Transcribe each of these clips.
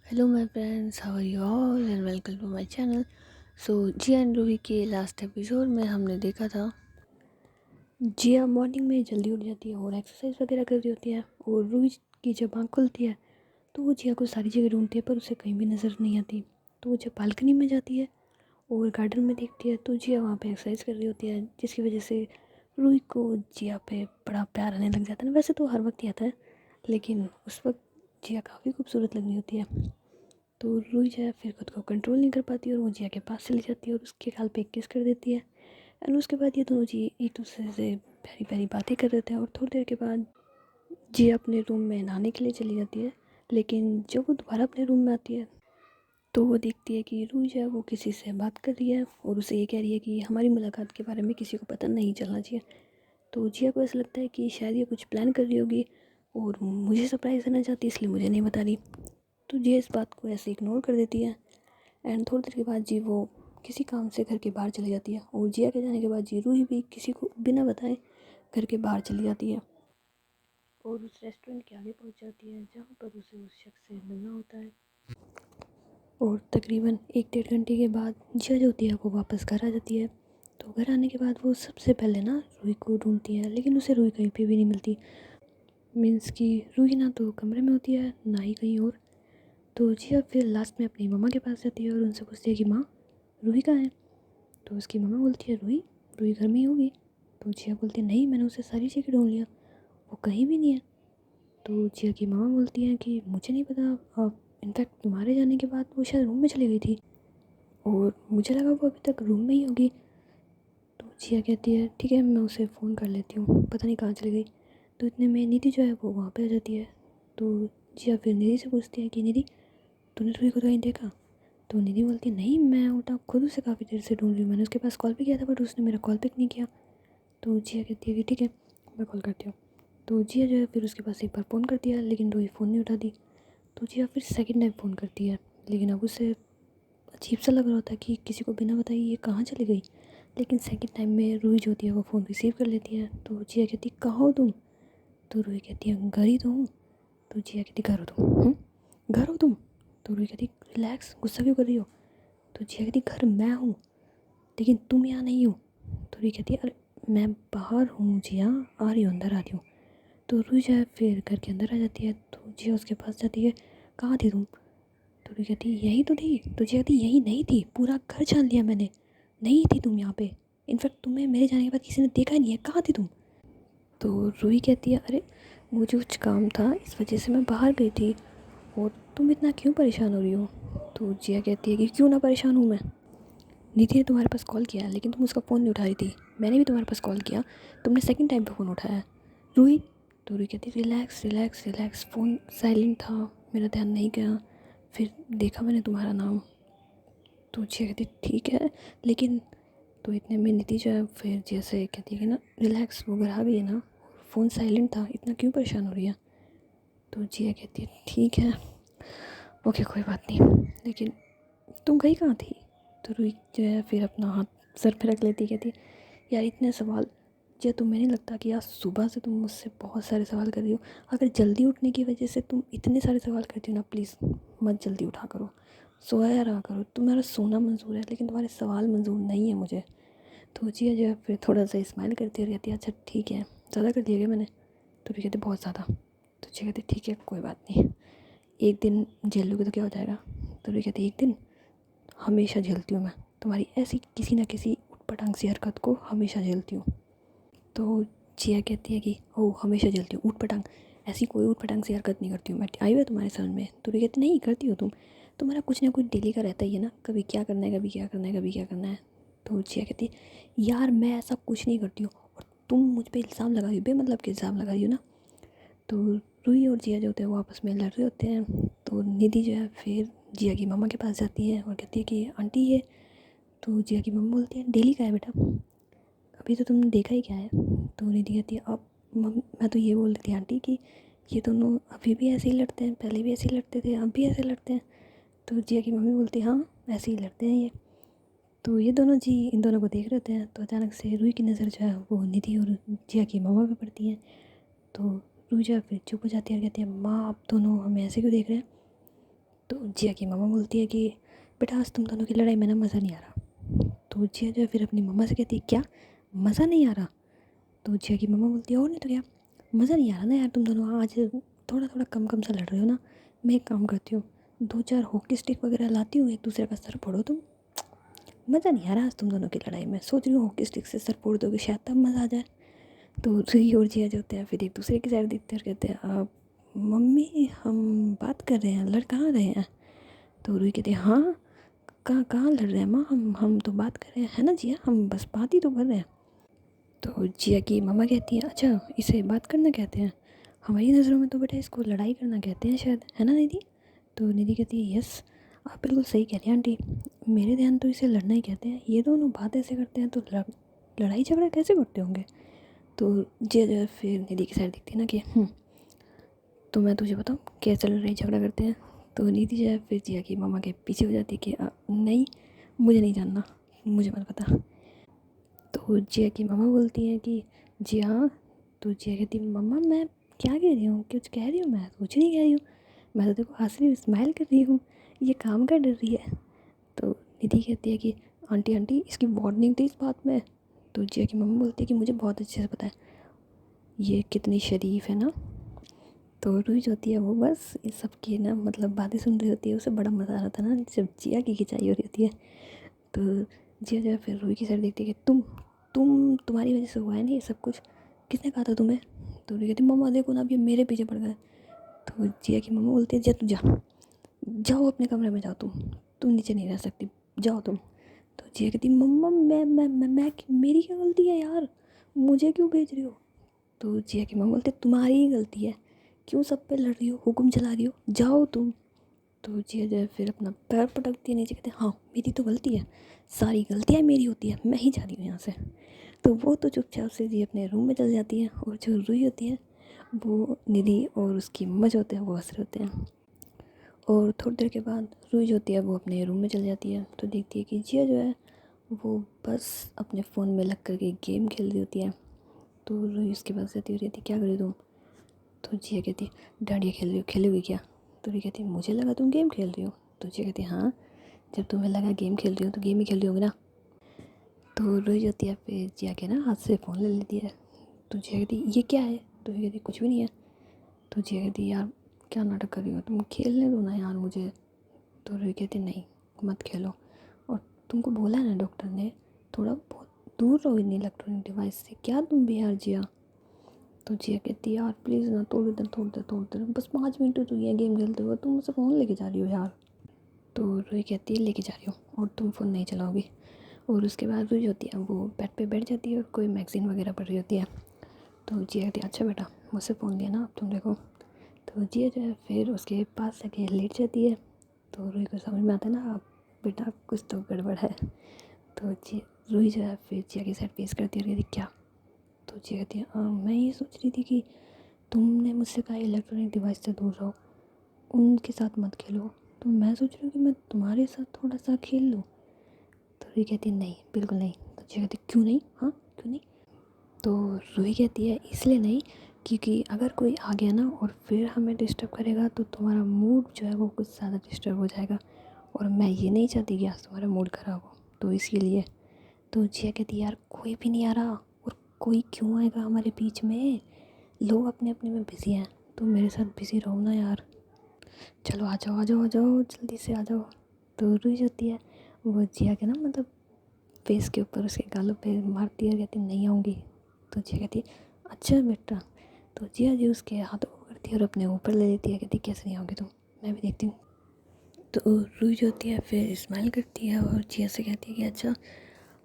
Hello my friends, how are you all and welcome to my channel. Jiya and Ruhi के last episode में हमने देखा था जिया मॉर्निंग में जल्दी उठ जाती है और एक्सरसाइज वगैरह कर रही होती है। और रूही की जब आँख खुलती है तो वो जिया को सारी जगह ढूंढती है पर उसे कहीं भी नज़र नहीं आती। तो वो जब बालकनी में जाती है और गार्डन में देखती है तो जिया वहाँ पे एक्सरसाइज कर रही होती है, जिसकी वजह से रूही को जिया पे बड़ा प्यार आने लग जाता है। वैसे तो हर वक्त ही आता है, लेकिन उस वक्त जिया काफ़ी खूबसूरत लग रही होती है। तो रूही जो है फिर खुद को कंट्रोल नहीं कर पाती और वो जिया के पास चली जाती है और उसके गाल पे एक किस कर देती है। एंड उसके बाद ये दोनों जी एक दूसरे से प्यारी प्यारी बातें कर रहे थे। और थोड़ी देर के बाद जिया अपने रूम में नहाने के लिए चली जाती है, लेकिन जब वो दोबारा अपने रूम में आती है तो वो देखती है कि रूही जो है वो किसी से बात कर रही है और उसे ये कह रही है कि हमारी मुलाकात के बारे में किसी को पता नहीं चलना चाहिए। तो जिया को ऐसा लगता है कि शायद ये कुछ प्लान कर रही होगी और मुझे सरप्राइज़ देना चाहती है, इसलिए मुझे नहीं बता रही। तो जिया इस बात को ऐसे इग्नोर कर देती है। एंड थोड़ी देर के बाद जी वो किसी काम से घर के बाहर चली जाती है और जिया के जाने के बाद जी रूही भी किसी को बिना बताए घर के बाहर चली जाती है और उस रेस्टोरेंट के आगे पहुंच जाती है जहां पर उसे उस शख्स से मिलना होता है। और तकरीबन 1-1.5 घंटे के बाद जिया जो होती है वो वापस घर आ जाती है। तो घर आने के बाद वो सबसे पहले ना रूही को ढूंढती है, लेकिन उसे रूही कहीं पे भी नहीं मिलती। मीन्स कि रूही ना तो कमरे में होती है ना ही कहीं और। तो जिया फिर लास्ट में अपनी मम्मा के पास जाती है और उनसे पूछती है कि माँ, रूही कहाँ है। तो उसकी मम्मा बोलती है रूही रूही घर में ही होगी। तो जिया बोलती है नहीं, मैंने उसे सारी जगह ढूंढ लिया, वो कहीं भी नहीं है। तो जिया की मम्मा बोलती है कि मुझे नहीं पता, अब इनफैक्ट तुम्हारे जाने के बाद वो शायद रूम में चली गई थी और मुझे लगा वो अभी तक रूम में ही होगी। तो जिया कहती है ठीक है, मैं उसे फ़ोन कर लेती हूँ, पता नहीं कहाँ चली गई। तो इतने में निधि जो है वो वहाँ पे आ जाती है। तो जिया फिर निधि से पूछती है कि निधि, तूने रूही को कहीं देखा। तो निधि बोलती है नहीं, मैं उल्टा खुद उसे काफ़ी देर से ढूंढ रही हूँ, मैंने उसके पास कॉल भी किया था बट उसने मेरा कॉल पिक नहीं किया। तो जिया कहती है कि ठीक है, मैं कॉल करती हूँ। तो जिया जो है फिर उसके पास एक बार फ़ोन करती है, लेकिन रूही फ़ोन नहीं उठाती। तो जिया फिर सेकंड टाइम फ़ोन करती है, लेकिन अब उसे अजीब सा लग रहा होता है कि किसी को बिना बताए ये कहाँ चली गई। लेकिन सेकंड टाइम में रूही जो होती है वो फ़ोन रिसीव कर लेती है। तो जिया कहती है कहाँ हो तुम। तो रूही कहती है घर ही तो हूँ। तो जिया कहती घर हो तुम, घर हो तुम। तो रूही कहती रिलैक्स, गुस्सा क्यों कर रही हो। तो जिया कहती घर मैं हूँ, लेकिन तुम यहाँ नहीं हो। तो रूही कहती है अरे मैं बाहर हूँ जिया, आ रही हूँ, अंदर आ रही हूँ। तो रूही जो है फिर घर के अंदर आ जाती है। तो जिया उसके पास जाती है, कहाँ थी तुम। तो रूही कहती यही तो थी। तो जिया कहती यही नहीं थी, पूरा घर छान लिया मैंने, नहीं थी तुम यहाँ पे, इनफैक्ट तुम्हें मेरे जाने के बाद किसी ने देखा ही नहीं है, कहाँ थी तुम। तो रूही कहती है अरे मुझे कुछ काम था इस वजह से मैं बाहर गई थी, और तुम इतना क्यों परेशान हो रही हो। तो जिया कहती है कि क्यों ना परेशान हूँ मैं, निधि ने तुम्हारे पास कॉल किया लेकिन तुम उसका फ़ोन नहीं उठा रही थी, मैंने भी तुम्हारे पास कॉल किया, तुमने सेकंड टाइम पे फ़ोन उठाया रूही। तो रूही कहती relax relax relax, phone silent था, मेरा ध्यान नहीं गया, फिर देखा मैंने तुम्हारा नाम। तो जिया कहती ठीक है लेकिन, तो इतने में निधि जो है फिर जैसे कहती है कि ना रिलैक्स, वो घर आ गई है ना, फ़ोन साइलेंट था, इतना क्यों परेशान हो रही है। तो जिया कहती है ठीक है, ओके कोई बात नहीं, लेकिन तुम गई कहाँ थी। तो रूही जो है फिर अपना हाथ सर पे रख लेती, कहती यार इतने सवाल, या तुम्हें नहीं लगता कि आज सुबह से तुम मुझसे बहुत सारे सवाल कर रही हो, अगर जल्दी उठने की वजह से तुम इतने सारे सवाल करती हो ना, प्लीज़ मत जल्दी उठा करो, सोया रहा करो, तुम्हारा सोना मंजूर है लेकिन तुम्हारे सवाल मंजूर नहीं है मुझे। तो जिया जो है फिर थोड़ा सा स्माइल करती है और कहती है अच्छा ठीक है, ज़्यादा कर दिया क्या मैंने। तो भी कहते बहुत ज़्यादा। तो जिया कहती ठीक है कोई बात नहीं, एक दिन झेल लोगे तो क्या हो जाएगा। तो भी कहती एक दिन, हमेशा झेलती हूँ मैं, तुम्हारी ऐसी किसी ना किसी उटपटांग सी हरकत को हमेशा झेलती हूँ। तो जिया कहती है कि ओह हमेशा झेलती हूँ ऊट पटांग, ऐसी कोई ऊट पटांग सी हरकत नहीं करती हूँ मैं, आई हुई है तुम्हारे समझ में। तो भी कहती नहीं करती हो तुम, तुम्हारा कुछ ना कुछ डेली का रहता ही है ना, कभी क्या करना है, कभी क्या करना है, कभी क्या करना है। तो जिया कहती है यार मैं ऐसा कुछ नहीं करती हूँ, और तुम मुझ पर इल्ज़ाम लगा रही हो, बेमतलब के इल्ज़ाम लगा रही हो ना। तो रूही और जिया जो होते हैं वो आपस में लड़ रहे होते हैं। तो निधि जो है फिर जिया की मम्मा के पास जाती है और कहती है कि आंटी ये। तो जिया की मम्मा बोलती है डेली का है बेटा, अभी तो तुमने देखा ही क्या है। तो निधि कहती है अब मैं तो ये बोल रही थी आंटी कि ये दोनों अभी भी ऐसे ही लड़ते हैं, पहले भी ऐसे ही लड़ते थे, अब भी ऐसे लड़ते हैं। तो जिया की मम्मी बोलती है हाँ ऐसे ही लड़ते हैं ये। तो ये दोनों जी इन दोनों को देख रहे होते हैं। तो अचानक से रूही की नज़र जो है वो निधि और जिया की मम्मा पे पड़ती है। तो रूही जो है फिर चुप हो जाती है और कहती है माँ आप दोनों हमें ऐसे क्यों देख रहे हैं। तो जिया की मम्मा बोलती है कि बेटा आज तुम दोनों की लड़ाई में ना मज़ा नहीं आ रहा। तो जिया जो है फिर अपनी मम्मा से कहती है क्या मज़ा नहीं आ रहा। तो जिया की मम्मा बोलती है और नहीं तो क्या, मज़ा नहीं आ रहा ना यार, तुम दोनों आज थोड़ा थोड़ा कम कम सा लड़ रहे हो ना। मैं एक काम करती हूँ, 2-4 हॉकी स्टिक वगैरह लाती हूँ, एक दूसरे का सर फोड़ो तुम। मज़ा नहीं आ रहा आज तुम दोनों की लड़ाई में, सोच रही हूँ हॉकी स्टिक से सर फोड़ दोगे शायद तब मज़ा आ जाए। तो रुही और जिया जो होते हैं फिर एक दूसरे की साइड देखते हैं और कहते हैं मम्मी हम बात कर रहे हैं, लड़ कहाँ रहे हैं। तो रुही कहती है हाँ कहाँ कहाँ लड़ रहे हैं माँ, हम तो बात कर रहे हैं, है ना जिया, हम बस बात ही तो कर रहे हैं। तो जिया की मम्मा कहती है अच्छा इसे बात करना कहते हैं, हमारी नज़रों में तो बेटा इसको लड़ाई करना कहते हैं शायद, है ना निधि। तो निधि कहती है यस आप बिल्कुल सही कह रही हैं आंटी, मेरे ध्यान तो इसे लड़ना ही कहते हैं, ये दोनों बात ऐसे करते हैं तो लड़ाई झगड़ा कैसे करते होंगे। तो जिया जो है फिर निधि की साइड दिखती है ना कि तो मैं तुझे बताऊँ कैसे लड़ाई झगड़ा करते हैं। तो निधि जो है फिर जिया की मम्मा के पीछे हो जाती है कि नहीं मुझे नहीं जानना, मुझे मत पता। तो जिया की मम्मा बोलती हैं कि जी हाँ। तो जिया कहती है मम्मा मैं क्या कह रही हूँ, कुछ कह रही हूँ, मैं कुछ नहीं कह रही हूँ, मैं तो देखो हंस रही हूँ, स्माइल कर रही हूँ, ये काम कर डर रही है। तो निधि कहती है कि आंटी आंटी इसकी वार्निंग थी इस बात में। तो जिया की मम्मा बोलती है कि मुझे बहुत अच्छे से पता है ये कितनी शरीफ है ना। तो रुई जो होती है वो बस इस सब की ना मतलब बातें सुन रही होती है, उसे बड़ा मज़ा आ रहा था ना जब जिया की खिंचाई हो रही होती है। तो जिया जो है फिर रुई की साइड देखती है कि तुम्हारी वजह से हुआ है ना ये सब कुछ, किसने कहा था तुम्हें। तो रुई कहती मम्मा देखो ना अब ये मेरे पीछे पड़ गए। तो जिया की मम्मा बोलती है जा तू जा, जाओ अपने कमरे में जाओ, तुम नीचे नहीं रह सकती, जाओ तुम। तो जिया कहती मम्मा मैं मेरी क्या गलती है यार, मुझे क्यों भेज रही हो। तो जिया की मम्मा बोलते तुम्हारी ही गलती है, क्यों सब पे लड़ रही हो, हुक्म चला रही हो, जाओ तुम। तो जिया जो है फिर अपना पैर पटकती है नीचे, कहते हाँ मेरी तो गलती है, सारी गलतियाँ मेरी होती है, मैं ही जा रही हूँ यहाँ से। तो वो तो चुपचाप से जी अपने रूम में चल जाती है और जो रुई होती है वो निधि और उसकी मम्मा जो होते हैं वो हंस रहे होते हैं। और थोड़ी देर के बाद रुई जो होती है वो अपने रूम में चल जाती है तो देखती है कि जिया जो है वो बस अपने फ़ोन में लग करके गेम खेल रही होती है। तो रुई उसके पास जाती हुई रहती क्या कर रही हो तुम। तो जिया कहती डांडिया खेल रही हो, खेलोगी क्या। तो रुई कहती मुझे लगा तुम गेम खेल रही हो। तो जिया कहती हाँ जब तुम्हें लगा गेम खेल रही हो तो गेम ही खेल रही होगी ना। तो रुई जो होती है फिर जिया के ना हाथ से फ़ोन ले लेती है। तो जिया कहती ये क्या है। तो ये कहती कुछ भी नहीं है। तो जिया कहती यार क्या नाटक कर रही हो तुम, खेलने दो ना यार मुझे। तो रुई कहती नहीं मत खेलो, और तुमको बोला है ना डॉक्टर ने थोड़ा बहुत दूर रहो इन इलेक्ट्रॉनिक डिवाइस से, क्या तुम भी यार जिया। तो जिया कहती यार प्लीज़ ना थोड़ी देर बस 5 मिनट तो ये गेम खेलते हुए तुम मुझसे फ़ोन लेके जा रही हो यार। तो रुई कहती है लेके जा रही हूँ और तुम फ़ोन नहीं चलाओगी। और उसके बाद रुई होती है वो बेड पे बैठ जाती है और कोई मैगज़ीन वगैरह पढ़ रही होती है। तो जिया कहती है अच्छा बेटा मुझसे फ़ोन लिया ना अब तुम देखो। तो जिया जो है फिर उसके पास जाके लेट जाती है। तो रुई को समझ में आता है ना अब बेटा कुछ तो गड़बड़ है। तो रुई जो है फिर जिया की साइड पेश करती है और कहती क्या। तो जिया कहती है मैं ये सोच रही थी कि तुमने मुझसे कहा इलेक्ट्रॉनिक डिवाइस से दूर रहो, उनके साथ मत खेलो, तो मैं सोच रही हूँ कि मैं तुम्हारे साथ थोड़ा सा खेल लूँ। तो रुई कहती है नहीं बिल्कुल नहीं। तो जिया कहती क्यों नहीं, हाँ क्यों नहीं। तो रुई कहती है इसलिए नहीं क्योंकि अगर कोई आ गया ना और फिर हमें डिस्टर्ब करेगा तो तुम्हारा मूड जो है वो कुछ ज़्यादा डिस्टर्ब हो जाएगा, और मैं ये नहीं चाहती कि आज तुम्हारा मूड ख़राब हो, तो इसीलिए। तो जिया कहती यार कोई भी नहीं आ रहा, और कोई क्यों आएगा हमारे बीच में, लोग अपने अपने में बिज़ी हैं, तो मेरे साथ बिज़ी रहो ना यार, चलो आ जाओ आ जाओ आ जाओ जल्दी से आ जाओ। तो रुई होती है वो जिया के ना मतलब फेस के ऊपर उसके गालों पे मारती है, कहती नहीं आऊँगी। तो जिया कहती अच्छा बेटा। तो जिया जी उसके हाथों को करती है और अपने ऊपर ले लेती है, कहती कैसे नहीं आओगी तुम, मैं भी देखती हूँ। तो रुई जो होती है फिर स्माइल करती है और जिया से कहती है कि अच्छा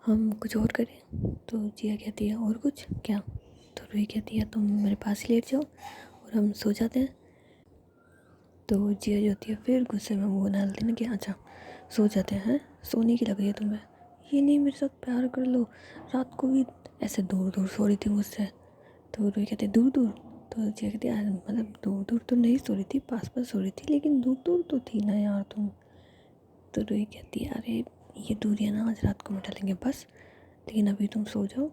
हम कुछ और करें। तो जिया कहती है और कुछ क्या। तो रुई कहती है तुम मेरे पास ही लेट जाओ और हम सो जाते हैं। तो जिया जो होती है फिर गुस्से में मुँह डालती है कि अच्छा सो जाते हैं, सोने की लग रही है तुम्हें, ये नहीं मेरे साथ प्यार कर लो, रात को भी ऐसे दूर दूर सो रही थी मुझसे। तो रुई कहती दूर दूर। तो जिया कहती मतलब दूर दूर तो नहीं सो रही थी, पास पास सो रही थी, लेकिन दूर दूर तो थी ना यार तुम। तो रुई कहती है अरे ये दूरियाँ ना आज रात को मिटा लेंगे बस, लेकिन अभी तुम सो जाओ।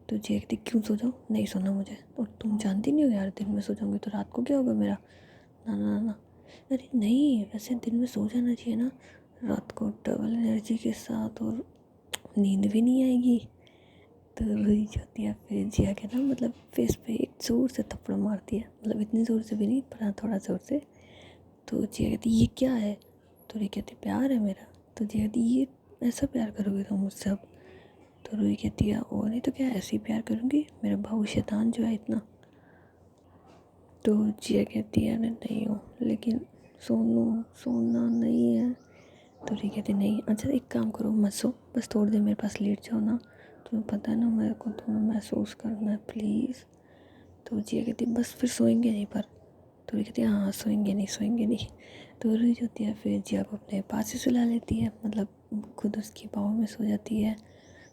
तो जिया कहती क्यों सो जाओ, नहीं सोना मुझे, और तुम जानती नहीं हो यार दिन में सो जाऊँगी तो रात को क्या होगा मेरा, ना ना ना ना। अरे नहीं, वैसे दिन में सो जाना चाहिए ना, रात को डबल एनर्जी के साथ, और नींद भी नहीं आएगी। तो रोई जाती है, फिर जिया के ना मतलब फेस पे एक ज़ोर से थप्पड़ मारती है, मतलब इतनी ज़ोर से भी नहीं पर हाँ थोड़ा ज़ोर से। तो जिया कहती ये क्या है? तो रोई कहती प्यार है मेरा। तो जिया कहती ये ऐसा प्यार करोगे तुम मुझसे अब? तो रोई कहती है और नहीं तो क्या, ऐसे ही प्यार करूँगी, मेरा भाऊ शैतान जो है इतना। तो जिया कहती है अरे नहीं हो, लेकिन सोना नहीं है। तो रिया कहती नहीं, अच्छा एक काम करो, मत सो, बस थोड़ी देर मेरे पास लेट जाओ ना, तुम्हें पता है ना मेरे को तुम्हें महसूस करना है प्लीज़। तो जिया कहती बस फिर सोएंगे नहीं पर? तो रिया कहती है हाँ सोएंगे नहीं। तो रोई जाती है, फिर जिया को अपने पास ही सुला लेती है, मतलब खुद उसकी बाहों में सो जाती है।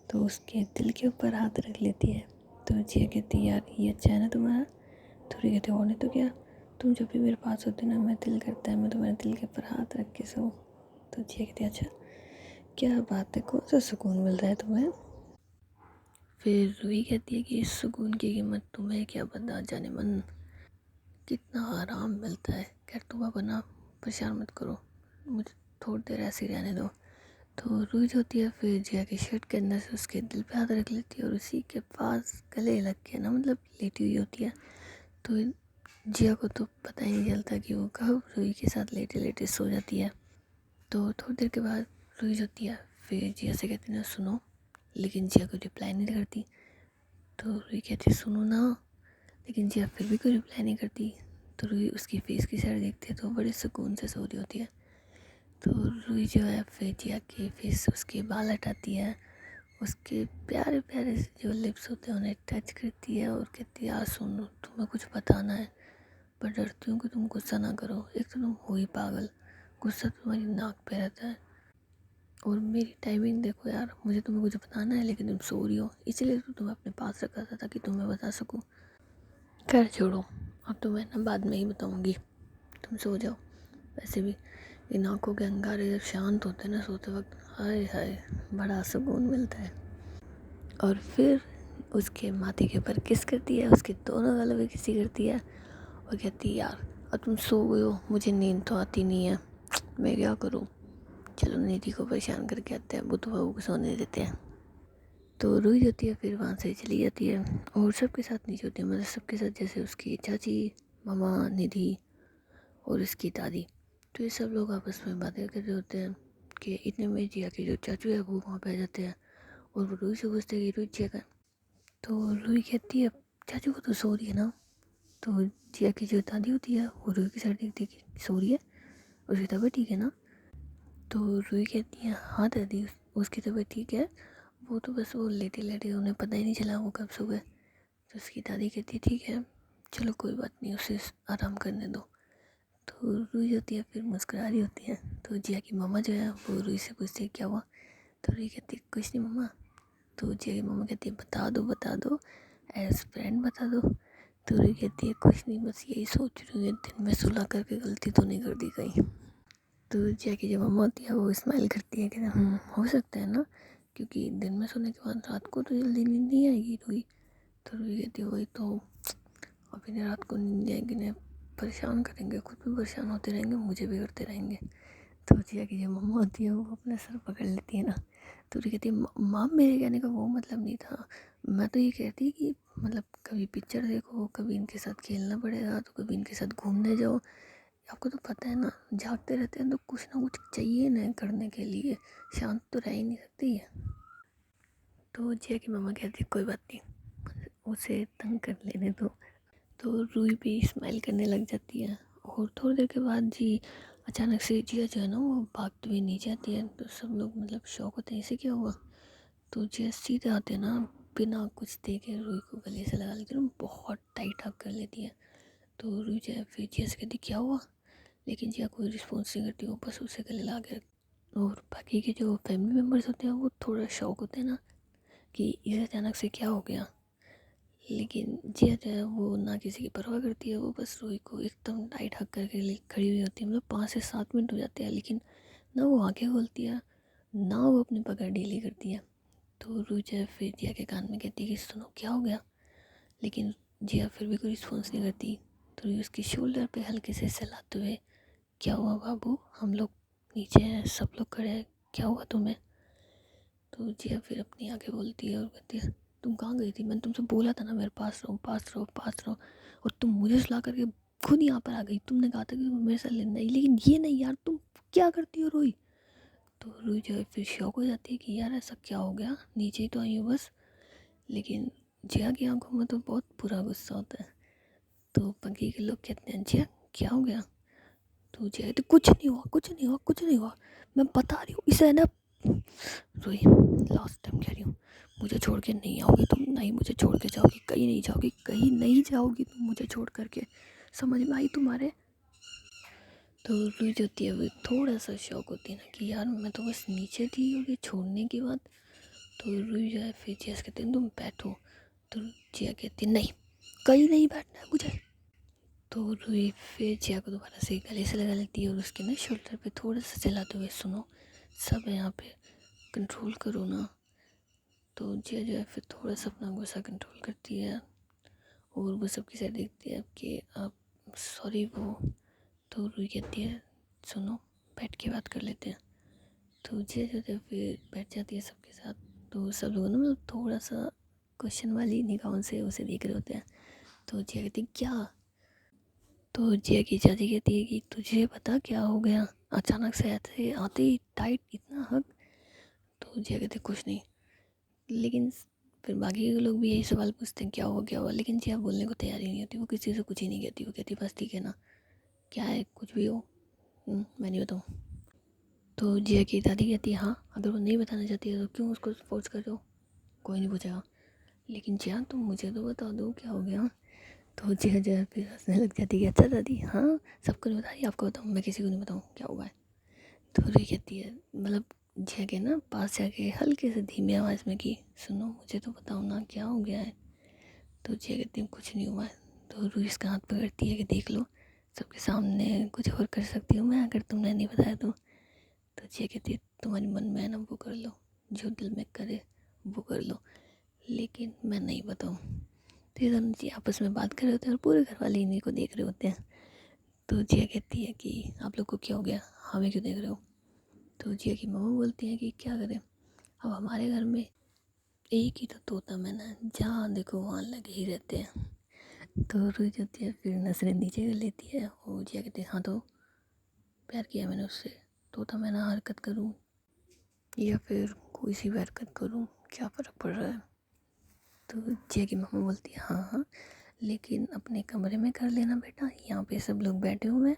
तो उसके दिल के ऊपर हाथ रख लेती है। तो जिया कहती है यार ये अच्छा है ना तुम्हारा? तो रिया कहती और नहीं तो क्या, तुम जब भी मेरे पास होते ना मैं दिल करता है मैं तुम्हारे दिल के ऊपर हाथ रख के सो। तो जिया कहती अच्छा क्या बात है, कौन सा सुकून मिल रहा है तुम्हें? फिर रूही कहती है कि इस सुकून की कीमत तुम्हें क्या पता जाने मन, कितना आराम मिलता है। खैर तुम अब ना परेशान मत करो, मुझे थोड़ी देर ऐसे ही रहने दो। तो रूही जो होती है फिर जिया की शर्ट के अंदर से उसके दिल पे हाथ रख लेती है और उसी के पास गले लग के ना मतलब लेटी हुई होती है। तो जिया को तो पता ही नहीं चलता कि वो कब रूही के साथ लेटे लेटे सो जाती है। तो थोड़ी देर के बाद रूही जो होती है फिर जिया से कहती है सुनो, लेकिन जिया कोई रिप्लाई नहीं करती। तो रूही कहती सुनो ना, लेकिन जिया फिर भी कोई रिप्लाई नहीं करती। तो रूही उसकी फेस की साइड देखती है तो बड़े सुकून से सो रही होती है। तो रूही जो है फिर जिया के फेस से उसके बाल हटाती है, उसके प्यारे प्यारे से जो लिप्स होते हैं उन्हें टच करती है और कहती है यार सुनो तुम्हें कुछ बताना है, पर डरती हूँ कि तुम गुस्सा ना करो, एक तो तुम हो ही पागल, गुस्सा तुम्हारी नाक पे रहता है, और मेरी टाइमिंग देखो यार, मुझे तुम्हें कुछ बताना है लेकिन तुम सो रही हो, इसलिए तो तुम्हें अपने पास रखा था ताकि तुम्हें बता सकूं। खैर छोड़ो, अब तो मैं ना बाद में ही बताऊंगी, तुम सो जाओ। वैसे भी इन आँखों के अंगारे जब शांत होते हैं ना सोते वक्त, हाय हाय बड़ा सुकून मिलता है। और फिर उसके माथे के ऊपर किस करती है, उसके दोनों गालों पे किसी करती है और कहती है यार अब तुम सो गए हो, मुझे नींद तो आती नहीं है, मैं क्या करूँ, चलो निधि को परेशान करके आते हैं, बुद्धू बाबू को सोने देते हैं। तो रोई जाती है फिर वहाँ से चली जाती है और सबके साथ नीचे होती है, मतलब सबके साथ, जैसे उसकी चाची, मामा, निधि और उसकी दादी। तो ये सब लोग आपस में बातें कर रहे होते हैं कि इतने में जिया के जो चाचू है वो वहाँ पे आ जाते हैं और वो रूही से पूछते हैं कि रूही जिया का। तो रूही कहती है चाचू को तो सो रही है ना। तो जिया की जो दादी होती है वो रूही की साइड देखती है कि सो रही है, उसकी तबीयत ठीक है ना। तो रूही कहती है हाँ दादी उसकी तबीयत ठीक है, वो तो बस वो लेटे लेटे उन्हें पता ही नहीं चला वो कब सो गए। तो उसकी दादी कहती है ठीक है चलो कोई बात नहीं, उसे आराम करने दो। तो रूही होती है फिर मुस्कुरा रही होती है। तो जिया की मम्मा जो है वो रूही से पूछती है क्या हुआ। तो रूही कहती है कुछ नहीं मम्मा। तो जिया की मम्मा कहती है बता दो एज फ्रेंड बता दो। तो रूही कहती है कुछ नहीं, बस यही सोच रही हूँ दिन में सुलह करके गलती तो नहीं कर दी कहीं। तो जिया की जो मम्मा होती है वो स्माइल करती है, कहते हो सकता है ना, क्योंकि दिन में सोने के बाद रात को तो जल्दी नींद नहीं आएगी रूही। तो रूही कहती है वही तो, अब इन्हें रात को नींद आएगी, इन्हें परेशान करेंगे, खुद भी परेशान होते रहेंगे, मुझे भी करते रहेंगे। तो जिया की जो मम्मा होती है वो अपना सर पकड़ लेती है ना। तो रूही कहती है माँ मेरे कहने का वो मतलब नहीं था, मैं तो ये कहती कि मतलब कभी पिक्चर देखो, कभी इनके साथ खेलना पड़ेगा, तो कभी इनके साथ घूमने जाओ, आपको तो पता है ना जागते रहते हैं तो कुछ ना कुछ चाहिए ना करने के लिए, शांत तो रह ही नहीं सकती है। तो जिया की मम्मा कहती है कोई बात नहीं, उसे तंग कर लेने दो। तो रूही भी स्माइल करने लग जाती है और थोड़ी देर के बाद जी अचानक से जिया जो है ना वो भागते हुए नीचे आती है। तो सब लोग मतलब शौक होते हैं इसे क्या हुआ। तो जिया सीधे आते ना बिना कुछ देखे रूही को गले से लगा लेती है, बहुत टाइट हग कर लेती है। तो रूही जो है फिर जिया से कहती क्या हुआ, लेकिन जिया कोई रिस्पॉन्स नहीं करती, वो बस उसे गले लगा के और बाकी के जो फैमिली मेम्बर्स होते हैं वो थोड़ा शौक होते हैं ना कि इसे अचानक से क्या हो गया। लेकिन जिया जो है वो ना किसी की परवाह करती है, वो बस रूही को एकदम टाइट हक करके खड़ी हुई होती है, मतलब 5 से 7 मिनट हो जाते हैं लेकिन ना वो आंखें खोलती है ना वो अपनी पकड़ ढीली करती है। तो रूही जो है फिर जिया के कान में कहती है कि सुनो क्या हो गया, लेकिन जिया फिर भी कोई रिस्पॉन्स नहीं करती। तो रूही उसकी शोल्डर पे हल्के से सहलाते हुए क्या हुआ बाबू, हम लोग नीचे हैं, सब लोग खड़े हैं, क्या हुआ तुम्हें? तो जिया फिर अपनी आगे बोलती है और कहती है तुम कहाँ गई थी? मैंने तुमसे बोला था ना मेरे पास रहो, पास रहो, पास रहो, और तुम मुझे सुला करके खुद यहाँ पर आ गई। तुमने कहा था कि तुम मेरे साथ लेना ही, लेकिन ये नहीं यार, तुम क्या करती हो रोई? तो रुई जो है फिर शौक हो जाती है कि यार ऐसा क्या हो गया, नीचे ही तो आई हूँ बस। लेकिन जिया की आंखों में तो बहुत बुरा गुस्सा होता है। तो पंखी के लोग कहते हैं जिया क्या हो गया? तो जिया कहती कुछ नहीं हुआ, कुछ नहीं हुआ, कुछ नहीं हुआ, मैं बता रही हूँ इसे है ना। रोई लास्ट टाइम कह रही हूँ, मुझे छोड़ के नहीं आओगी तुम, नहीं मुझे छोड़ के जाओगी, कहीं नहीं जाओगी, कहीं नहीं जाओगी तुम मुझे छोड़ करके, समझ में आई तुम्हारे? तो रुई जो होती है वो थोड़ा सा शौक होती है ना कि यार मैं तो बस नीचे थी और ये छोड़ने के बाद। तो रुई जो है फिर जिया से कहते हैं तुम बैठो। तो जिया कहती है नहीं, कहीं नहीं बैठना है मुझे। तो रुई फिर जिया को दोबारा से गले से लगा लेती है और उसके ना शोल्डर पे थोड़ा सा चलाते हुए सुनो सब यहाँ पे कंट्रोल करो ना। तो जिया जो है फिर थोड़ा सा अपना गुस्सा कंट्रोल करती है और वो सबकी साइड देखती है कि आप सॉरी वो। तो रुई कहती है सुनो बैठ के बात कर लेते हैं। तो जिया जो है फिर बैठ जाती है सबके साथ। तो सब लोग ना मतलब थोड़ा सा क्वेश्चन वाली निगाहों से उसे देख रहे होते हैं। तो जिया कहती है क्या? तो जिया की चाची कहती है कि तुझे पता क्या हो गया, अचानक से ऐसे आते ही टाइट इतना हक। तो जिया कहती कुछ नहीं, लेकिन फिर बाकी के लोग भी यही सवाल पूछते हैं क्या हुआ क्या हुआ, लेकिन जिया बोलने को तैयार ही नहीं होती। वो किसी से कुछ ही नहीं कहती, वो कहती बस ठीक है ना, क्या है कुछ भी हो, मैं नहीं बताऊँ। तो जिया की दादी कहती है हाँ अगर वो नहीं बताना चाहती है तो क्यों उसको फोर्स कर रहे हो, कोई नहीं पूछेगा, लेकिन जिया तुम मुझे तो बता दो क्या हो गया। तो जिया जो है फिर हंसने लग जाती है अच्छा दादी हाँ सबको नहीं बताइए, आपको बताऊँ, मैं किसी को नहीं बताऊँ क्या हुआ है। तो री कहती है मतलब जिया के ना पास जाके हल्के से धीमी आवाज़ में कि सुनो मुझे तो बताओ ना क्या हो गया है। तो जिया कहती है कुछ नहीं हुआ है। तो रूही इसका हाथ पकड़ती है कि देख लो सबके सामने कुछ और कर सकती हूँ मैं अगर तुमने नहीं बताया तो जिया कहती है तुम्हारी मन में है ना वो कर लो, जो दिल में करे वो कर लो, लेकिन मैं नहीं बताऊँ। तो ये दोनों जी आपस में बात कर रहे होते हैं और पूरे घर वाले इन्हीं को देख रहे होते हैं। तो जिया कहती है कि आप लोग को क्या हो गया, हमें क्यों देख रहे हो? तो जिया की मम्मा बोलती हैं कि क्या करें, अब हमारे घर में एक ही तो तोता मैना है, जहाँ देखो वहाँ लगे ही रहते हैं। तो रुई जाती है फिर नसरें नीचे कर लेती है और जिया कहती है हाँ तो प्यार किया मैंने उससे, तोता मैना हरकत करूँ या फिर कोई सी भी हरकत करूँ क्या फ़र्क पड़ रहा है। तो जिया की मम्मा बोलती है हाँ हाँ लेकिन अपने कमरे में कर लेना बेटा, यहाँ पे सब लोग बैठे हुए हैं।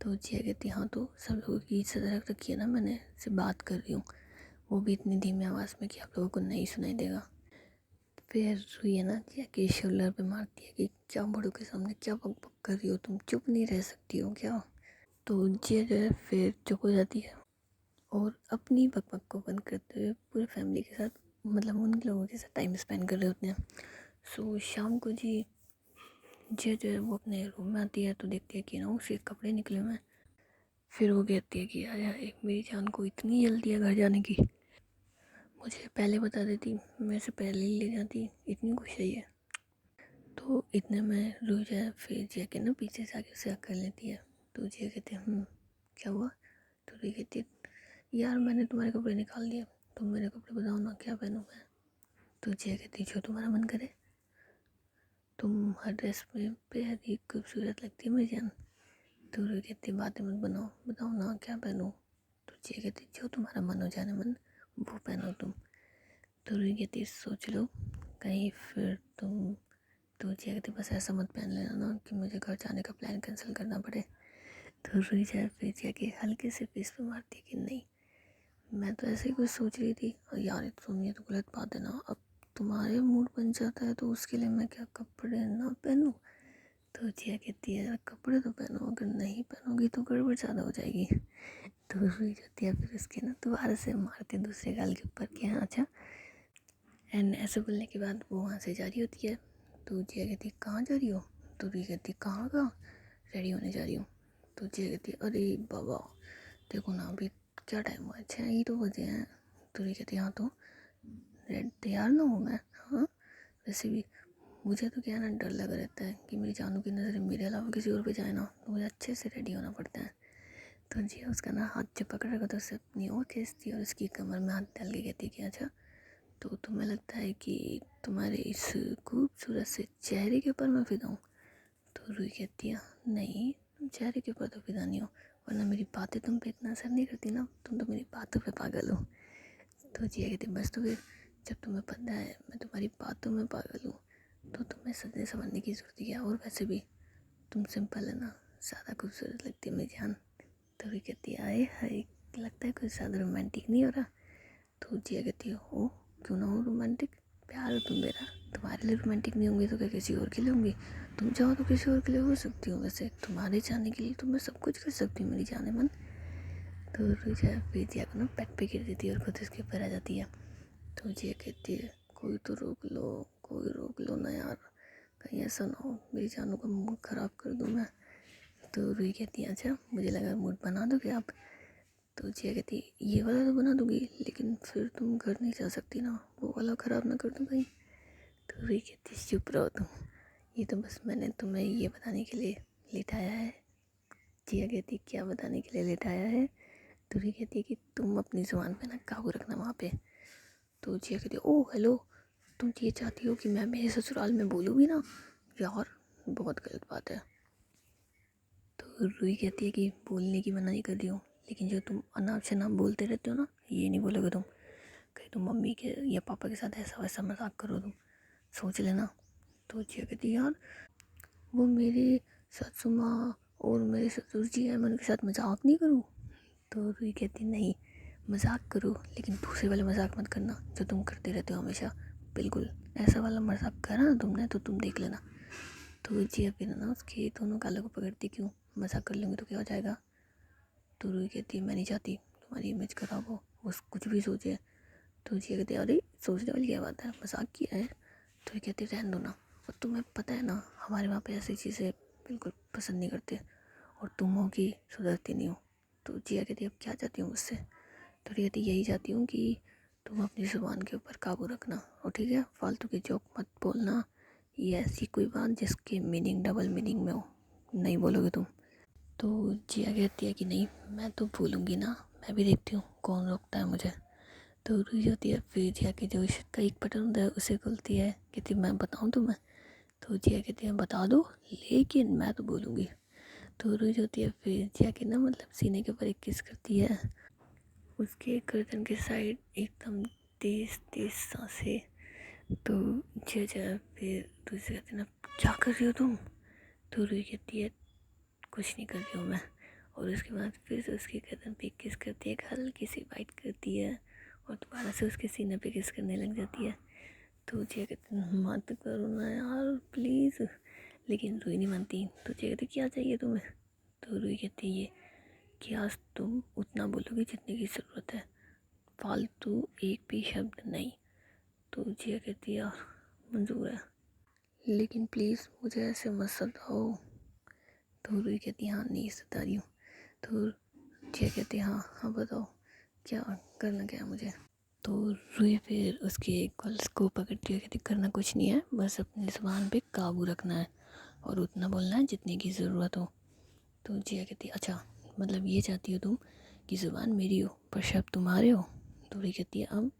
तो जिया कहती हाँ तो सब लोगों की इज्जत रख रखी है ना, मैंने से बात कर रही हूँ, वो भी इतनी धीमी आवाज़ में कि आप लोगों को नहीं सुनाई देगा। फिर रुई है ना जिया के शोल्डर पे मारती है कि क्या बड़ों के सामने क्या बक बक कर रही हो, तुम चुप नहीं रह सकती हो क्या? तो जिया जो है फिर चुप हो जाती है और अपनी बक बक को बंद करते हुए पूरे फैमिली के साथ मतलब उन लोगों के साथ टाइम स्पेंड कर रहे होते हैं। सो शाम को जी जिया जो है वो अपने रूम में आती है तो देखती है कि ना उसके कपड़े निकले हुए हैं। फिर वो कहती है कि यार यार मेरी जान को इतनी जल्दी है घर जाने की, मुझे पहले बता देती, मैं से पहले ही ले जाती, इतनी खुश है ये। तो इतने में रूही जो है फिर जिया के ना पीछे से आके उसे हक कर लेती है। तो जिया कहते हैं क्या हुआ? तो रूही कहती है यार मैंने तुम्हारे कपड़े निकाल दिए, तुम मेरे कपड़े बताओ ना क्या पहनूं मैं। तो जिया कहती है जो तुम्हारा मन करे, तुम हर ड्रेस में बेहद ही खूबसूरत लगती है मेरी जान। तो रूही कहती है बातें मत बनाओ, बताओ ना क्या पहनूं। तो जिया कहती जो तुम्हारा मन हो जाने मन वो पहनो तुम। तो रूही कहती है सोच लो कहीं फिर तुम। तो जिया कहती बस ऐसा मत पहन लेना ना कि मुझे घर जाने का प्लान कैंसिल करना पड़े। तो रुई जाए फिर जिया के हल्के से फेस पे मारती है कि नहीं मैं तो ऐसे ही कुछ सोच रही थी, और यार तुम ये तो गलत बात है ना, अब तुम्हारे मूड बन जाता है तो उसके लिए मैं क्या कपड़े ना पहनूं। तो जिया कहती है कपड़े तो पहनो, अगर नहीं पहनोगी तो गड़बड़ ज़्यादा हो जाएगी। तो रुई जाती है फिर उसके ना दोबारा से मारते दूसरे गाल के ऊपर कि हाँ अच्छा। एंड ऐसे बोलने के बाद वो वहाँ से जा रही होती है। तो जिया कहती है कहाँ जा रही हो? तो रुई कहती है कहाँ कहाँ, रेडी होने जा रही हूँ। तो जिया कहती है अरे बाबा देखो ना अभी क्या टाइम हुआ है, 6 ही तो बजे हैं। तो रुई कहती है हाँ तो रेड तैयार ना हूँ मैं, हाँ वैसे भी मुझे तो क्या है ना डर लगा रहता है कि मेरी जानू की नज़रें मेरे अलावा किसी और पे जाए ना, तो मुझे अच्छे से रेडी होना पड़ता है। तो जिया उसका ना हाथ जब पकड़ रखा तो उसे अपनी और खींचती और उसकी कमर में हाथ डाल के कहती कि अच्छा, तो तुम्हें लगता है कि तुम्हारे इस खूबसूरत से चेहरे के ऊपर मैं फिदा हूँ? तो रूही कहती है नहीं, तुम चेहरे के ऊपर तो फिदा नहीं हो, वरना मेरी बातें तुम पे इतना असर नहीं करती ना, तुम तो मेरी बातों पे पागल हो। तो जिया कहती बस, तो फिर जब तुम्हें पता है मैं तुम्हारी बातों में पागल हूँ तो तुम्हें सजने संवरने की ज़रूरत क्या? और वैसे भी तुम सिंपल है ना, ज़्यादा खूबसूरत लगती है मेरी जान। तो भी कहती है आए हाय, लगता है कुछ ज़्यादा रोमांटिक नहीं हो रहा? तो जिया कहती है हो, क्यों ना हो रोमांटिक, प्यार हो तुम मेरा, तुम्हारे लिए रोमांटिक नहीं होंगी तो क्या किसी और के लिए होंगी? तुम चाहो तो किसी और के लिए हो सकती हो, वैसे तुम्हारे चाहने के लिए तो मैं सब कुछ कर सकती हूँ मेरी जाने मन। तो जिया फिर जिया को ना पेट पे गिर देती है और खुद उसके ऊपर आ जाती है। तो जिया कहती है कोई तो रोक लो, कोई रोक लो ना यार, कहीं ऐसा ना हो मेरी जानों का मूड ख़राब कर दूँ मैं। तो रूही कहती है अच्छा, मुझे लगा मूड बना दोगे आप। तो जिया कहती है ये वाला तो बना दूँगी, लेकिन फिर तुम घर नहीं जा सकती ना, वो वाला ख़राब ना कर दूँ कहीं। तो रूही कहती है चुप रहो तुम, ये तो बस मैंने तुम्हें ये बताने के लिए लिटाया है। जिया कहती है क्या बताने के लिए लिटाया है? तो रूही कहती है कि तुम अपनी ज़ुबान पे ना काबू रखना वहाँ पे। तो जिया कहती है ओह हेलो, तुम ये चाहती हो कि मैं मेरे ससुराल में बोलूँ भी ना? यार बहुत गलत बात है। तो रूही कहती है कि बोलने की मना नहीं कर रही हूँ, लेकिन जो तुम अनाप शनाप बोलते रहते हो ना, ये नहीं बोलोगे तुम, कहीं तुम मम्मी के या पापा के साथ ऐसा वैसा मजाक करो तुम, सोच लेना। तो जिया कहती है यार वो मेरी सासू माँ और मेरे ससुर जी हैं, मैं उनके साथ मजाक नहीं करूँ? तो रूही कहती नहीं, मजाक करो लेकिन दूसरे वाले मजाक मत करना जो तुम करते रहते हो हमेशा, बिल्कुल ऐसा वाला मजाक करा ना तुमने तो तुम देख लेना। तो जिया फिर ना उसके दोनों गालों को पकड़ती, क्यों मजाक कर लूँगी तो क्या हो जाएगा? तो रूही कहती है मैं नहीं चाहती तुम्हारी इमेज खराब हो, वो कुछ भी सोचे। तो जिया कहती है अरे सोचने वाली क्या बात है, मजाक किया है। तो ये कहती रहने दो ना, और तुम्हें पता है ना हमारे वहाँ पे ऐसी चीज़ें बिल्कुल पसंद नहीं करते, और तुम हो कि सुधरती नहीं हो। तो जिया कहती अब क्या चाहती हूँ मुझसे? तो कहती यही चाहती हूँ कि तुम अपनी ज़ुबान के ऊपर काबू रखना, और ठीक है फालतू के जोक मत बोलना, ये ऐसी कोई बात जिसके मीनिंग डबल मीनिंग में हो नहीं बोलोगे तुम। तो जिया कहती है कि नहीं मैं तो भूलूंगी ना, मैं भी देखती हूँ कौन रोकता है मुझे। तो रुई होती है फिर जिया की जो का एक बटन होता है उसे खोलती है, कहती मैं बताऊँ तुम्हें? तो जिया कहती है बता दो, लेकिन मैं तो बोलूँगी। तो रुई होती है फिर जिया के ना मतलब सीने के ऊपर एक किस करती है, उसके गर्दन के साइड एकदम तेज तेज सांसें। तो जिया फिर रुई से कहती है ना क्या कर रही हो तुम? तो रुई कहती है कुछ नहीं कर रही हूँ मैं। और उसके बाद फिर से उसके गर्दन पे किस करती है, एक हल्की सी बाइट करती है और दोबारा से उसके सीने पे किस करने लग जाती है। तो जिया कहती मत करो ना यार प्लीज़, लेकिन रूही नहीं मानती। तो जिया कहती क्या चाहिए तुम्हें? तो रूही कहती ये कि आज तुम उतना बोलोगे जितने की ज़रूरत है, फालतू एक भी शब्द नहीं। तो जिया कहती यार मंजूर है, लेकिन प्लीज़ मुझे ऐसे मत सताओ। तो रूही कहती हाँ नहीं सता रही हूँ। तो जिया कहती हाँ हाँ बताओ क्या करना, क्या है मुझे? तो रूही फिर उसके गल्स को पकड़ती है, कहती करना कुछ नहीं है, बस अपनी ज़ुबान पे काबू रखना है और उतना बोलना है जितने की ज़रूरत हो। तो जिया कहती अच्छा मतलब ये चाहती हो तुम कि ज़ुबान मेरी हो पर शब्द तुम्हारे हो? तो रूही कहती है अब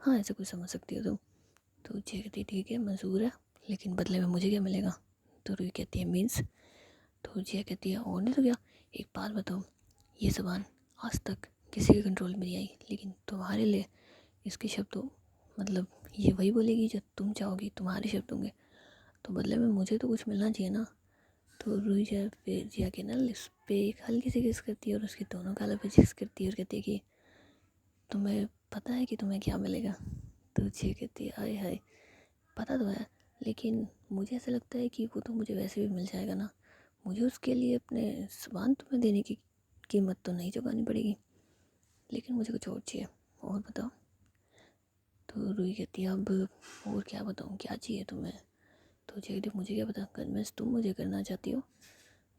हाँ ऐसा कुछ समझ सकती हो तुम। तो जिया कहती ठीक है मंजूर है, लेकिन बदले में मुझे क्या मिलेगा? तो रूही कहती है मीन्स? तो जिया कहती है और नहीं तो क्या, एक बात बताओ, ये ज़बान आज तक किसी के कंट्रोल में नहीं आई, लेकिन तुम्हारे लिए इसके शब्द मतलब ये वही बोलेगी जो तुम चाहोगी, तुम्हारे शब्द होंगे, तो बदले में मुझे तो कुछ मिलना चाहिए ना। तो रूही जो है फिर जिया के ना लिप्स पे एक हल्की सी किस करती है और उसके दोनों गालों पे किस करती है और कहती है कि तुम्हें पता है कि तुम्हें क्या मिलेगा? तो जिया कहती है हाय हाय पता तो है, लेकिन मुझे ऐसा लगता है कि वो तो मुझे वैसे भी मिल जाएगा ना, मुझे उसके लिए अपने सामान तुम्हें देने की कीमत तो नहीं चुकानी पड़ेगी, लेकिन मुझे कुछ और चाहिए, और बताओ। तो रूही कहती है अब और क्या बताऊँ, क्या चाहिए तुम्हें? तो जयदीप मुझे क्या पता, कन्विंस तुम मुझे करना चाहती हो,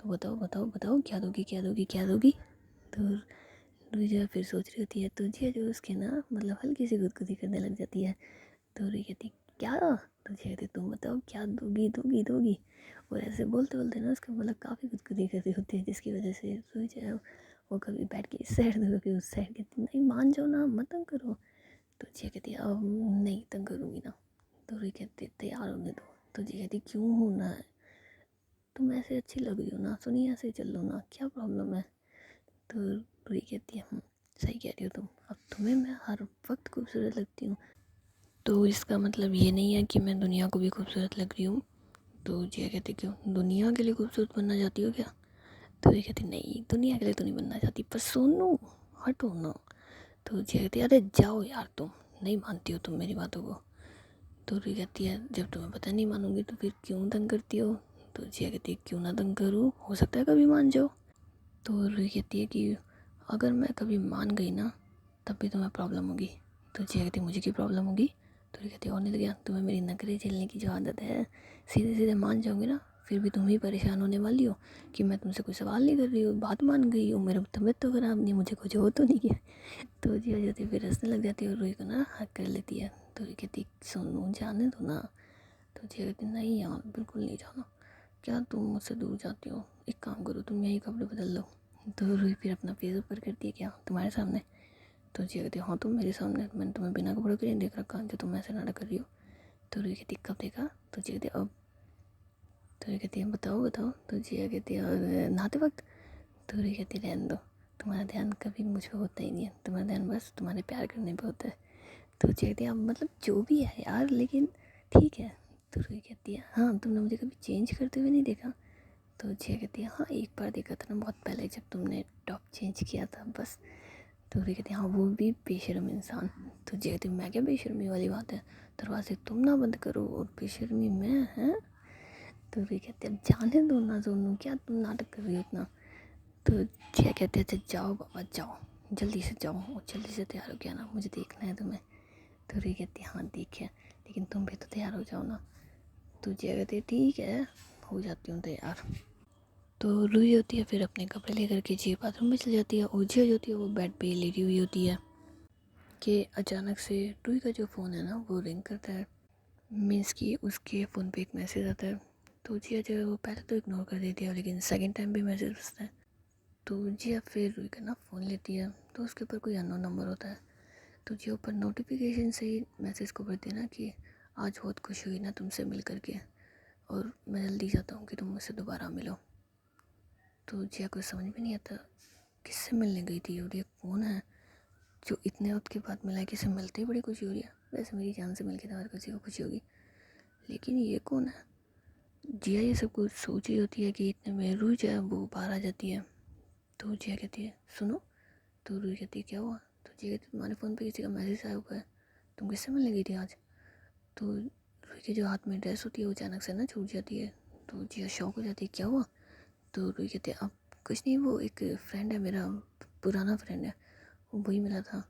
तो बताओ बताओ बताओ क्या दोगी क्या दोगी क्या दोगी? तो रूही जो है फिर सोच रही होती है, तो जिया जो उसके ना मतलब हल्की सी गुदगुदी करने लग जाती है। तो रूही कहती क्या? तो जिया कहती तुम बताओ क्या दोगी दोगी दोगी? और ऐसे बोलते बोलते ना उसका मतलब काफ़ी गुदगुदी कर रही होती है, जिसकी वजह से रूही जो है वो कभी बैठ के इस साइड तो कभी उस साइड, कहती नहीं मान जाओ ना, मत तंग करो। तो जिया कहती है अब नहीं तंग करूँगी ना। तो रूही कहती तैयार होने दो। तो जिया कहती क्यों होना है, तुम ऐसे अच्छी लग रही हो ना, सुनिए ऐसे चल लो ना, क्या प्रॉब्लम है। तो रूही कहती है सही कह रही हो तुम, अब तुम्हें मैं हर वक्त खूबसूरत लगती हूँ, तो इसका मतलब ये नहीं है कि मैं दुनिया को भी खूबसूरत लग रही हूँ। तो जिया कहती क्यों, दुनिया के लिए खूबसूरत बनना चाहती हो क्या। तो ये कहती नहीं दुनिया के लिए तो नहीं बनना चाहती, पर सोनू हटो ना। तो जिया कहती अरे जाओ यार, तुम नहीं मानती हो तुम मेरी बातों को। तो रूही कहती है जब तुम्हें पता नहीं मानूंगी तो फिर क्यों तंग करती हो। तो जिया कहती है क्यों ना तंग करूँ, हो सकता है कभी मान जाओ। तो रूही कहती है कि अगर मैं कभी मान गई ना तब भी तुम्हें प्रॉब्लम होगी। तो जिया कहती है मुझे क्या प्रॉब्लम होगी। तो रूही कहती है और नहीं तो क्या, तुम्हें मेरी नखरे झेलने की जो आदत है, सीधे सीधे मान जाओगे ना फिर भी तुम ही परेशान होने वाली हो कि मैं तुमसे कोई सवाल नहीं कर रही हूँ, बात मान गई हो, मेरी तबीयत तो ख़राब नहीं, मुझे कुछ हो तो नहीं है। तो जिया जाती फिर हंसने लग जाती है और रूही को ना हक कर लेती है। तो रूही कहती सुनो जाने दो ना। तो जिया कहती नहीं यार बिल्कुल नहीं जाना, क्या तुम मुझसे दूर जाती हो, एक काम करो तुम यही कपड़े बदल लो। तो रूही फिर अपना फेस ऊपर करती है क्या तुम्हारे सामने। तो जिया कहती हाँ तुम मेरे सामने, मैंने तुम्हें बिना कपड़ों के नहीं देख रखा जो तुम ऐसे नाटक कर रही हो। तो रूही कहती कब देखा। तो जिया कहती अब। तो रूही कहती है बताओ बताओ। तो जिया कहती है और नहाते वक्त। तो रूही कहती रहने दो, तुम्हारा ध्यान कभी मुझ पर होता ही नहीं है, तुम्हारा ध्यान बस तुम्हारे प्यार करने पर होता है। तो जिया कहती है अब मतलब जो भी है यार लेकिन ठीक है। तो रूही कहती है हाँ तुमने मुझे कभी चेंज करते हुए नहीं देखा। तो जिया कहती है हाँ एक बार देखा था ना बहुत पहले जब तुमने टॉप चेंज किया था बस। तो रूही कहती है हाँ वो भी बेशर्म इंसान। तो जिया कहती मैं क्या बेशर्मी वाली बात है, दरवाजे तुम ना बंद करो और बेशर्मी मैं हैं। तो रूही कहती है अब जाने दो ना दोनों, क्या तुम नाटक कर रही हो इतना। तो जिया कहते अच्छा जाओ बाबा जाओ, जल्दी से जाओ और जल्दी से तैयार हो गया ना, मुझे देखना है तुम्हें। तो रूही कहती है हाँ देखिए लेकिन तुम भी तो तैयार हो जाओ ना। तो जिया कहती है ठीक है हो जाती हूँ तैयार। तो रूही होती है फिर अपने कपड़े लेकर के जिया बाथरूम में चली जाती है और जिया जो होती है वो बेड पे लेटी हुई होती है कि अचानक से रूही का जो फ़ोन है ना वो रिंग करता है, मीन्स कि उसके फ़ोन पे एक मैसेज आता है। तो जिया जो है वो पहले तो इग्नोर कर देती है लेकिन सेकंड टाइम भी मैसेज बजता है। तो जिया फिर रूही का ना फ़ोन लेती है तो उसके ऊपर कोई अननोन नंबर होता है। तो जिया ऊपर नोटिफिकेशन से ही मैसेज को पढ़ती है ना कि आज बहुत खुशी हुई ना तुमसे मिल करके और मैं जल्दी चाहता हूँ कि तुम मुझसे दोबारा मिलो। तो जिया को समझ में नहीं आता किससे मिलने गई थी और ये कौन है जो इतने वक्त के बाद मिला है, किसे मिलते ही बड़ी खुशी हो रही है। वैसे मेरी जान से मिलके तो हर किसी को खुशी होगी, लेकिन ये कौन है। जिया ये सब कुछ सोच रही होती है कि इतने में रूही जो है वो बाहर आ जाती है। तो जिया कहती है सुनो। तो रूही कहती है क्या हुआ। तो जिया कहती है तुम्हारे फ़ोन पे किसी का मैसेज आया हुआ है, तुम किससे मिलने गई थी आज। तो रूही के जो हाथ में ड्रेस होती है वो अचानक से ना छूट जाती है। तो जिया शौक हो जाती है क्या हुआ। तो रूही कहती है अब कुछ नहीं, वो एक फ्रेंड है मेरा, पुराना फ्रेंड है, वो वही मिला था।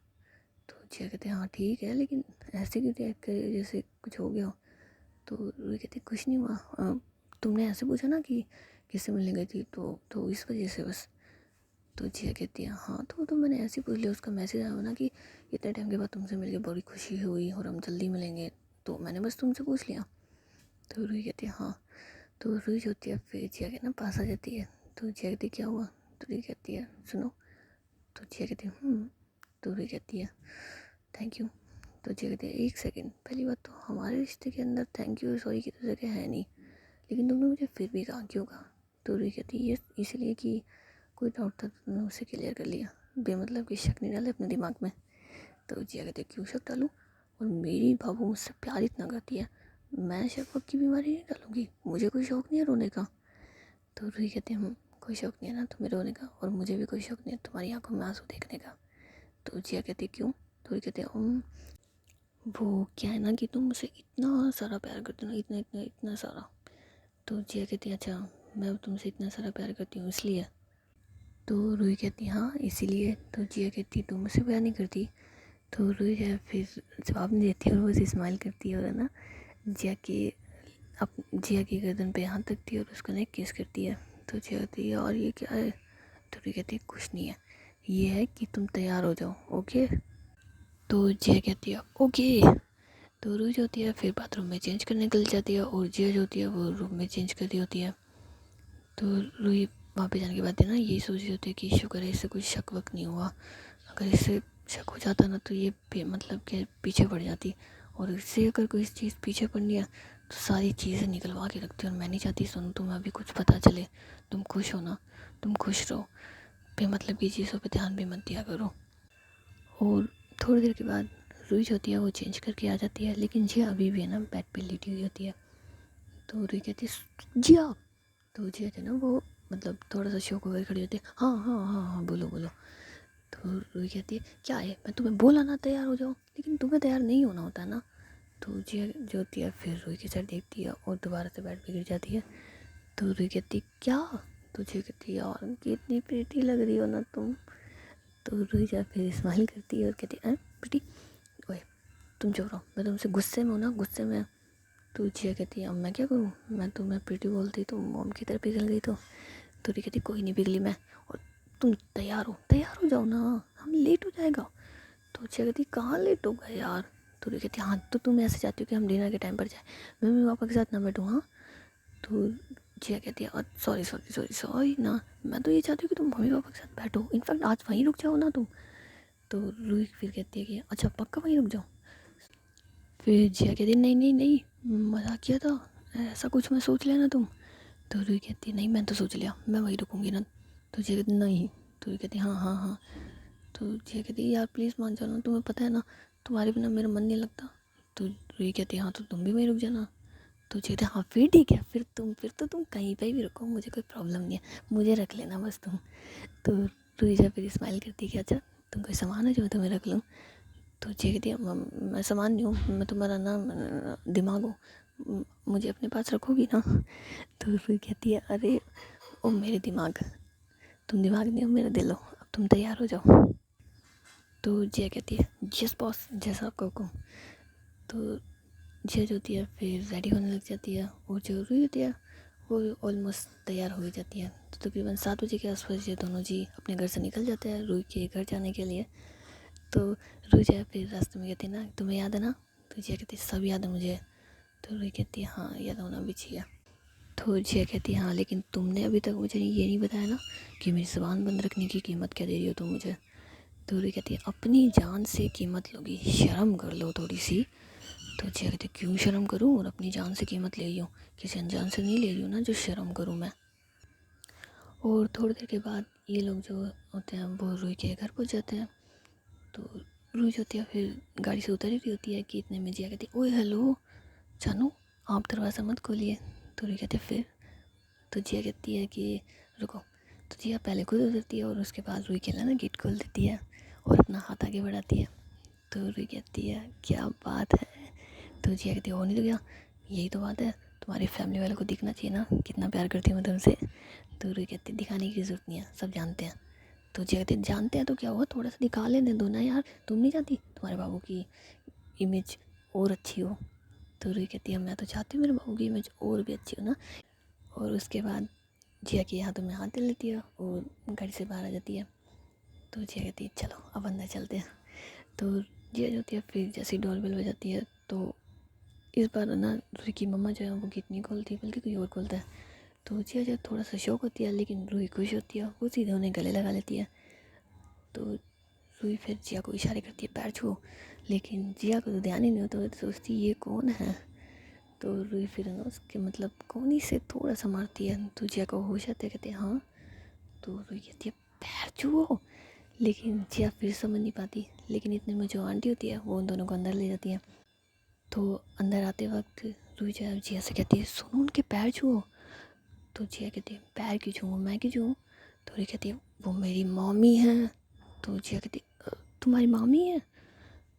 तो जिया कहते हैं हाँ ठीक है लेकिन ऐसे क्यों रिएक्ट करे जैसे कुछ हो गया हो। तो रूही कहती कुछ नहीं हुआ, तुमने ऐसे पूछा ना कि किससे मिलने गई थी तो इस वजह से बस। तो जिया कहती है हाँ तो मैंने ऐसे ही पूछ लिया, उसका मैसेज आया ना कि इतने टाइम के बाद तुमसे मिलके बड़ी खुशी हुई और हम जल्दी मिलेंगे, तो मैंने बस तुमसे पूछ लिया। तो रूही कहती है हाँ। तो रूही जो होती है फिर जिया के ना पास आ जाती है। तो जिया कहती है क्या हुआ। तो रूही कहती है सुनो। तो जिया कहती है तो रूही कहती है थैंक यू। तो जिया कहती है एक सेकंड, पहली बात तो हमारे रिश्ते के अंदर थैंक यू और सॉरी की तो जगह है नहीं, लेकिन तुमने मुझे फिर भी कहा क्यों कहा। तो रूही कहती है ये इसलिए कि कोई डाउट था तो तुमने उससे क्लियर कर लिया, बेमतलब कि शक नहीं डाले अपने दिमाग में। तो जिया कहती है क्यों शक डालूँ, और मेरी बाबू मुझसे प्यार इतना करती है, मैं शक वक की बीमारी नहीं डालूँगी, मुझे कोई शौक़ नहीं है रोने का। तो रूही कहती है कोई शौक़ नहीं है ना तुम्हें रोने का, और मुझे भी कोई शौक़ नहीं है तुम्हारी आंखों में आंसू देखने का। तो जिया कहती है क्यों। तो रूही कहती है वो क्या है ना कि तुम मुझे इतना सारा प्यार करते हो ना, इतना इतना इतना सारा। तो जिया कहती है अच्छा मैं तुमसे इतना सारा प्यार करती हूँ इसलिए। तो रूही कहती हाँ इसीलिए। तो जिया कहती तुम मुझसे प्यार नहीं करती। तो रूही जो है फिर जवाब नहीं देती और वो स्माइल करती है और है ना जिया की गर्दन पे हाथ रखती है और उसको ना किस करती है। तो जिया कहती है और ये क्या है। तो रूही कहती है कुछ नहीं है, ये है कि तुम तैयार हो जाओ ओके। तो जिया कहती है ओके। तो रूही जो होती है फिर बाथरूम में चेंज करने निकल जाती है और जिया जो होती है वो रूम में चेंज कर रही होती है। तो रूही वहाँ पे जाने के बाद ना यही सोच रही होती है कि शुक्र है इससे कुछ शक वक नहीं हुआ, अगर इससे शक हो जाता ना तो ये मतलब कि पीछे पड़ जाती, और इससे अगर कोई चीज़ पीछे पड़नी है तो सारी चीज़ें निकलवा के रखती, और मैं नहीं चाहती सुन तुम्हें अभी कुछ पता चले, तुम खुश हो ना, तुम खुश रहो, मतलब की चीज़ों पे ध्यान भी मत दिया करो। और थोड़ी देर के बाद रुई जो होती है वो चेंज करके आ जाती है, लेकिन जिया अभी भी है ना बेड पे लेटी हुई होती है। तो रुई कहती है जिया, तो जिया जो है ना वो मतलब थोड़ा सा शौक होकर खड़ी होती है, हाँ हाँ हाँ हाँ बोलो बोलो। तो रुई कहती है क्या है, मैं तुम्हें बोला ना तैयार हो जाओ, लेकिन तुम्हें तैयार नहीं होना होता ना। तो जिया जो होती है फिर रुई की साइड देखती है और दोबारा से बेड पे गिर जाती है। तो रुई कहती क्या, तो जिया कहती है यार कितनी प्रीटी लग रही हो ना तुम। तो रुई जा फिर स्माइल करती है और कहती है प्रीटी, ओए तुम चुप रहो, मैं तुमसे गुस्से में हूँ ना, गुस्से में। तो जिया कहती है अब मैं क्या करूँ, मैं तुम्हें प्रीटी बोलती तो मॉम की तरह पिघल गई। तो रुई कहती कोई नहीं पिघली मैं, और तुम तैयार हो जाओ ना, हम लेट हो जाएगा। तो जिया कहती कहाँ लेट होगा यार। तो रुई कहती हाँ तो तुम ऐसे चाहती हो कि हम डिनर के टाइम पर जाए, मम्मी पापा के साथ ना बैठूँ हाँ। तो जिया कहती है सॉरी सॉरी सॉरी सॉरी ना, मैं तो ये चाहती हूँ कि तुम मम्मी पापा के साथ बैठो, इनफैक्ट आज वहीं रुक जाओ ना तुम। तो रूही फिर कहती है कि अच्छा पक्का वहीं रुक जाओ। फिर जिया कहती है नहीं नहीं नहीं, मजाक किया था, ऐसा कुछ मैं सोच लेना तुम। तो रूही कहती है नहीं मैं तो सोच लिया, मैं वहीं रुकूंगी ना। तो जिया कहती नहीं, तो रूही कहती हाँ हाँ हाँ। तो जिया कहती है यार प्लीज़ मान जाओ ना, तुम्हें पता है ना तुम्हारे बिना मेरा मन नहीं लगता। तो रूही कहती है हाँ तो तुम भी वहीं रुक जाना। तो जिया कहती हाँ फिर ठीक है, फिर तो तुम कहीं पे भी रुको, मुझे कोई प्रॉब्लम नहीं है, मुझे रख लेना बस तुम। तो रूही जा फिर स्माइल करती है कि अच्छा तुम कोई सामान है जो मैं तुम्हें रख लूँ। तो जिया कहती है मैं सामान नहीं हूँ, मैं तुम्हारा ना दिमाग हूँ, मुझे अपने पास रखोगी ना। तो रूही कहती है अरे ओ मेरे दिमाग, तुम दिमाग नहीं हो मेरा दिल हो, अब तुम तैयार हो जाओ। तो जिया कहती है यस बॉस जैसा आपका हुक्म। तो जिया जो होती है फिर रेडी होने लग जाती है, और जो रूही होती है वो ऑलमोस्ट तैयार हो ही जाती है। तो तकरीबन 7 बजे के आसपास ये दोनों जी अपने घर से निकल जाते हैं रूही के घर जाने के लिए। तो रूही जो है फिर रास्ते में कहती है ना तुम्हें याद है ना, तो जिया कहती है सब याद है मुझे। तो रूही कहती है हाँ याद होना भी चाहिए। तो जिया कहती है हाँ लेकिन तुमने अभी तक मुझे ये नहीं बताया ना कि मेरी ज़ुबान बंद रखने की कीमत क्या दे रही हो तुम मुझे। तो रूही कहती है अपनी जान से कीमत लोगी, शर्म कर लो थोड़ी सी। तो जिया कहती है क्यों शर्म करूँ, और अपनी जान से कीमत ले रही हूँ, किसी अनजान से नहीं ले रही हूँ ना जो शर्म करूँ मैं। और थोड़ी देर के बाद ये लोग जो होते हैं वो रूही के घर पहुँच जाते हैं। तो रूही जो होती है फिर गाड़ी से उतर ही रही होती है कि इतने में जिया कहती है ओए हेलो जानू आप दरवाज़ा मत खोलिए। तो रूही कहती है फिर। तो जिया कहती है कि रुको। तो जिया पहले खुद उतरती है और उसके बाद रूही के लिए ना गेट खोल देती है और अपना हाथ आगे बढ़ाती है। तो रूही कहती है क्या बात है। तो जिया कहती है हो नहीं तो क्या, यही तो बात है, तुम्हारी फैमिली वालों को दिखना चाहिए ना कितना प्यार करती हूँ मैं तुमसे। तो रूही कहती है दिखाने की ज़रूरत नहीं है, सब जानते हैं। तो जिया कहती है जानते हैं तो क्या हुआ, थोड़ा सा दिखा लेने दो ना यार, तुम नहीं चाहती तुम्हारे बाबू की इमेज और अच्छी हो। तो रूही कहती है मैं तो चाहती हूँ मेरे बाबू की इमेज और भी अच्छी हो ना। और उसके बाद जिया के हाथों में हाथ डाल लेती है और गाड़ी से बाहर आ जाती है। तो जिया कहती है चलो अब अंदर चलते हैं। तो जिया जो होती है फिर जैसे डोरबेल बजाती है तो इस बार ना रूही की मम्मा जो है वो गेट नहीं खोलती बल्कि कोई और खोलता है। तो जिया जो थोड़ा सा शौक होती है, लेकिन रूही खुश होती है, वो सीधे उन्हें गले लगा लेती है। तो रूही फिर जिया को इशारे करती है पैर छुओ, लेकिन जिया को तो ध्यान ही नहीं होता, तो सोचती ये कौन है। तो रूही फिर ना उसके मतलब कोहनी से थोड़ा सा मारती है, तो जिया को होश आते कहते हैं हाँ। तो रूही कहती है पैर छुओ, लेकिन जिया फिर समझ नहीं पाती, लेकिन इतने में जो आंटी होती है वो उन दोनों को अंदर ले जाती है। तो अंदर आते वक्त रूही जो है जिया से कहती है सुनो उनके पैर छुओ। तो जिया कहती है पैर क्यों छूऊँ, मैं क्यों छूऊँ। तो रूही कहती है वो मेरी मम्मी है। तो जिया कहती तुम्हारी मामी है,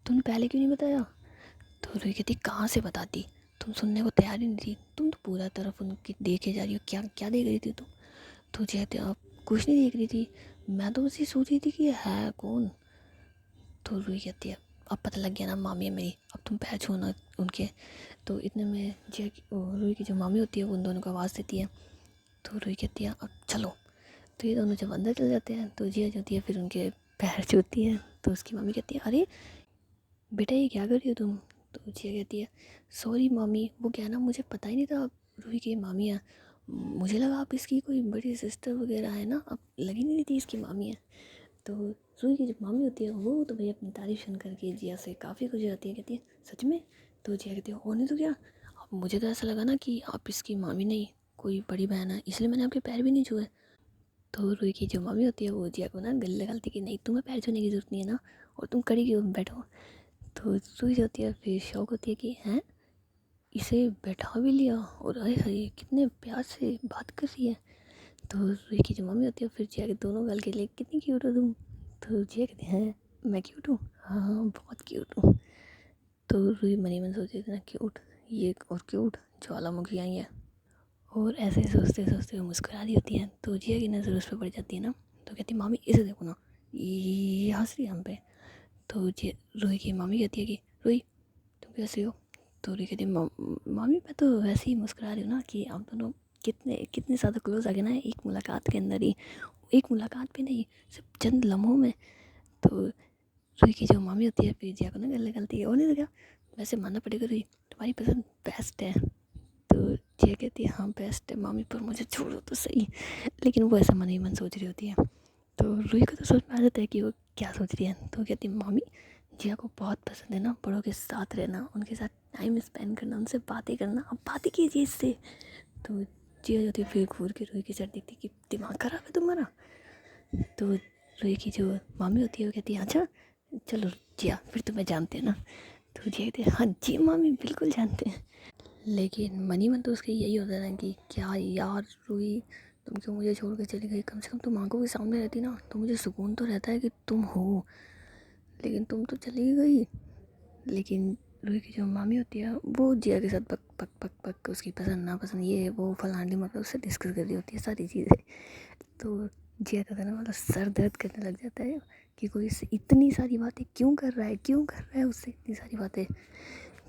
तुमने पहले क्यों नहीं बताया। तो रूही कहती कहाँ से बताती, तुम सुनने को तैयार ही नहीं थी, तुम तो पूरा तरफ उनकी देखे जा रही हो, क्या क्या देख रही थी तुम। तो जिया कहती आप कुछ नहीं देख रही थी, मैं तो बस ये सोच रही थी कि ये है कौन। तो रूही कहती है अब पता लग गया ना मामी है मेरी, अब तुम पैर छूना उनके। तो इतने में जिया की रूही की जो मामी होती है वो उन दोनों को आवाज़ देती है। तो रूही कहती है अब चलो। तो ये दोनों जब अंदर चले जाते हैं तो जिया जो होती है फिर उनके पैर छूती है। तो उसकी मम्मी कहती है अरे बेटा ये क्या कर रही हो तुम। तो जिया कहती है सॉरी मम्मी, वो क्या ना मुझे पता ही नहीं था आप रूही की मामी है, मुझे लगा आप इसकी कोई बड़ी सिस्टर वगैरह है ना, अब लगी नहीं थी इसकी मामी है। तो रूही की जो मामी होती है वो तो भाई अपनी तारीफ सुन करके जिया से काफ़ी खुश हो जाती है, कहती है सच में। तो जिया कहती है और नहीं तो क्या, अब मुझे तो ऐसा लगा ना कि आप इसकी मामी नहीं कोई बड़ी बहन है, इसलिए मैंने आपके पैर भी नहीं छुए। तो रूही की जो मामी होती है वो जिया को ना गले लगाती कि नहीं तुम्हें पैर छूने की जरूरत नहीं है ना, और तुम कड़ी क्यों बैठो। तो रूही जो होती है फिर शौक होती है कि हैं इसे बैठा भी लिया, और अरे अरे कितने प्यार से बात कर रही है। तो रूही की जो मम्मी होती है फिर जिया के दोनों गाल के लिए कितनी क्यूट हो तुम। तो जिया कहते हैं मैं क्यूट हूँ, हाँ बहुत क्यूट हूँ। तो रूही मनी मन सोचती थी ना क्यूट, ये और क्यूट ज्वालामुखी आई है। और ऐसे सोचते सोचते वो मुस्कुरा रही होती है, तो जिया की नज़र उस पर पड़ जाती है ना, तो कहती मामी इसे देखो ना, ये हंस रही है हम पे। तो रूही की मामी कहती है कि रूही तुम कैसे हो। तो रूही कहती है मामी मैं तो वैसे ही मुस्कुरा रही हूँ ना कि आप दोनों कितने कितने ज़्यादा क्लोज आ गए ना एक मुलाकात के अंदर ही, एक मुलाकात भी नहीं सिर्फ चंद लम्हों में। तो रूही की जो मामी होती है फिर जिया को ना गले निकलती है और नहीं तो क्या, वैसे मानना पड़ेगा रूही तुम्हारी पसंद बेस्ट है। तो जिया कहती है हाँ बेस्ट है मामी पर मुझे छोड़ो तो सही, लेकिन वो ऐसा मन ही मन सोच रही होती है। तो रूही को तो सोच में आ जाता है कि वो क्या सोच रही है, तो कहती है मामी जिया को बहुत पसंद है ना बड़ों के साथ रहना, उनके साथ टाइम स्पेंड करना, उनसे बातें करना, अब बातें कीजिए इससे। तो जिया जो थी फिर घूर के रूही की सर देखती कि दिमाग खराब है तुम्हारा। तो रूही की जो मामी होती है वो कहती है अच्छा चलो जिया फिर तुम्हें जानते हैं ना। तो जिया कहती है हाँ जी मामी बिल्कुल जानते हैं। लेकिन मनी मन तो उसके यही होता है कि क्या यार रूही तुम क्यों मुझे छोड़ कर चली गई, कम से कम तुम आंखों के सामने रहती ना तो मुझे सुकून तो रहता है कि तुम हो, लेकिन तुम तो चली गई। लेकिन रूही की जो मामी होती है वो जिया के साथ पक पक पक पक उसकी पसंद नापसंद ये वो फलानी मतलब उससे डिस्कस कर रही होती है सारी चीज़ें। तो जिया का ना मतलब सर दर्द करने लग जाता है कि कोई इससे इतनी सारी बातें क्यों कर रहा है, क्यों कर रहा है उससे इतनी सारी बातें।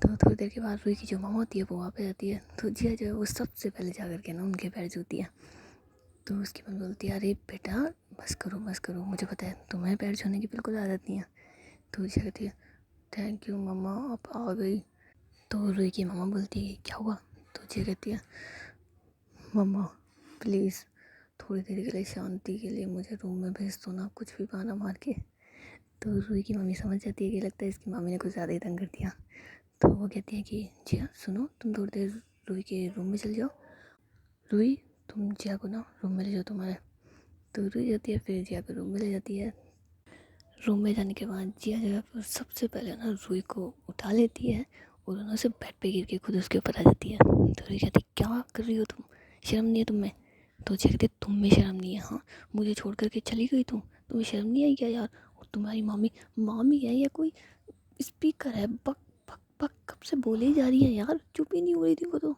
तो थोड़ी देर के बाद रूही की जो मामा होती है वो वहाँ पे जाती है, तो जिया जो है वो सबसे पहले जा करके ना उनके पैर छूती है। तो उसकी मम्मी बोलती है अरे बेटा बस करो मुझे पता है तुम्हें पैर छूने की बिल्कुल आदत नहीं है। तो जिया कहती है थैंक यू मम्मा आप आ गई। तो रूही की मामा बोलती है क्या हुआ। तो जिया कहती है मम्मा प्लीज़ थोड़ी देर के लिए शांति के लिए मुझे रूम में भेज दो ना, कुछ भी बहाना मार के। तो रूही की मम्मी समझ जाती है कि लगता है इसकी मामी ने कुछ ज़्यादा ही तंग कर दिया। तो वो कहती है कि जिया सुनो तुम थोड़ी देर रूही के रूम में चल जाओ, रूही तुम जिया को ना रूम में ले जाओ तुम्हारे। तो रूही जाती है फिर जिया को रूम में ले जाती है। रूम में जाने के बाद जिया जो है सबसे पहले ना रूही को उठा लेती है और उन्हें से बेड पे गिर के खुद उसके ऊपर आ जाती है। तो रूही कहती है क्या कर रही हो तुम, शर्म नहीं है तुम्हें। तो जिया कहती है तुम में शर्म नहीं है, हाँ मुझे छोड़ करके चली गई तुम्हें शर्म नहीं आई क्या यार। और तुम्हारी मामी मामी है या कोई स्पीकर है, बक बक बक कब से बोले ही जा रही है यार, चुप ही नहीं हो रही थी वो तो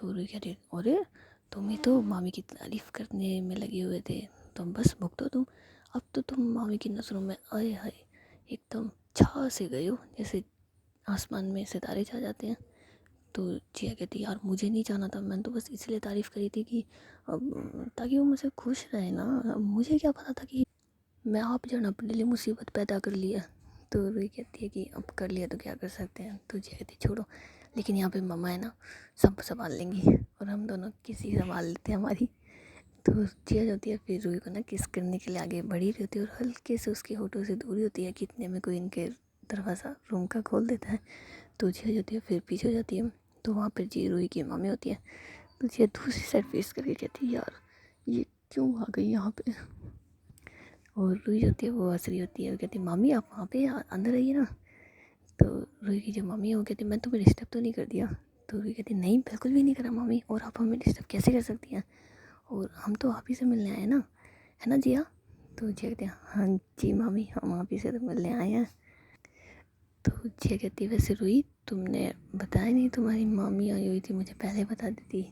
रूही कहती है अरे तुम ही तो मामी की तारीफ करने में लगे हुए थे, तुम बस भुगतो तुम, अब तो तुम मामी की नज़रों में आए हाय एकदम छा से गए हो, जैसे आसमान में सितारे छा जाते हैं। तो जिया कहती यार मुझे नहीं जाना था, मैंने तो बस इसलिए तारीफ़ करी थी कि अब ताकि वो मुझसे खुश रहे ना, अब मुझे क्या पता था कि मैं आप जान अपने लिए मुसीबत पैदा कर लिया। तो रूही कहती है कि अब कर लिया तो क्या कर सकते हैं। तो जिया कहती छोड़ो, लेकिन यहाँ पे मम्मा है ना सब संभाल लेंगी और हम दोनों किसी संभाल लेते हैं हमारी। तो जिया जो होती है फिर रूही को ना किस करने के लिए आगे बढ़ी रही होती है और हल्के से उसके होठों से दूरी होती है कि इतने में कोई इनके दरवाज़ा रूम का खोल देता है। तो जिया जो होती है फिर पीछे हो जाती है, तो वहाँ पर जी रूही की मम्मी होती है। तो जिया दूसरी साइड फेस करके कहती है यार ये क्यों आ गई यहाँ पे। और रूही होती है वो हंस रही होती है, वो कहती है मामी आप वहाँ पे अंदर आइए ना। तो रूही की जो मम्मी है वो कहती है मैं तुम्हें डिस्टर्ब तो नहीं कर दिया। तो रूही कहती है नहीं बिल्कुल भी नहीं करा मामी, और आप हमें डिस्टर्ब कैसे कर सकती हैं, और हम तो आप ही से मिलने आए ना, है ना जिया। तो जिया कहती है हाँ जी मामी हम आप ही से तो मिलने आए हैं। तो जिया कहती है वैसे रूही तुमने बताया नहीं तुम्हारी मामी आई हुई थी, मुझे पहले बता देती।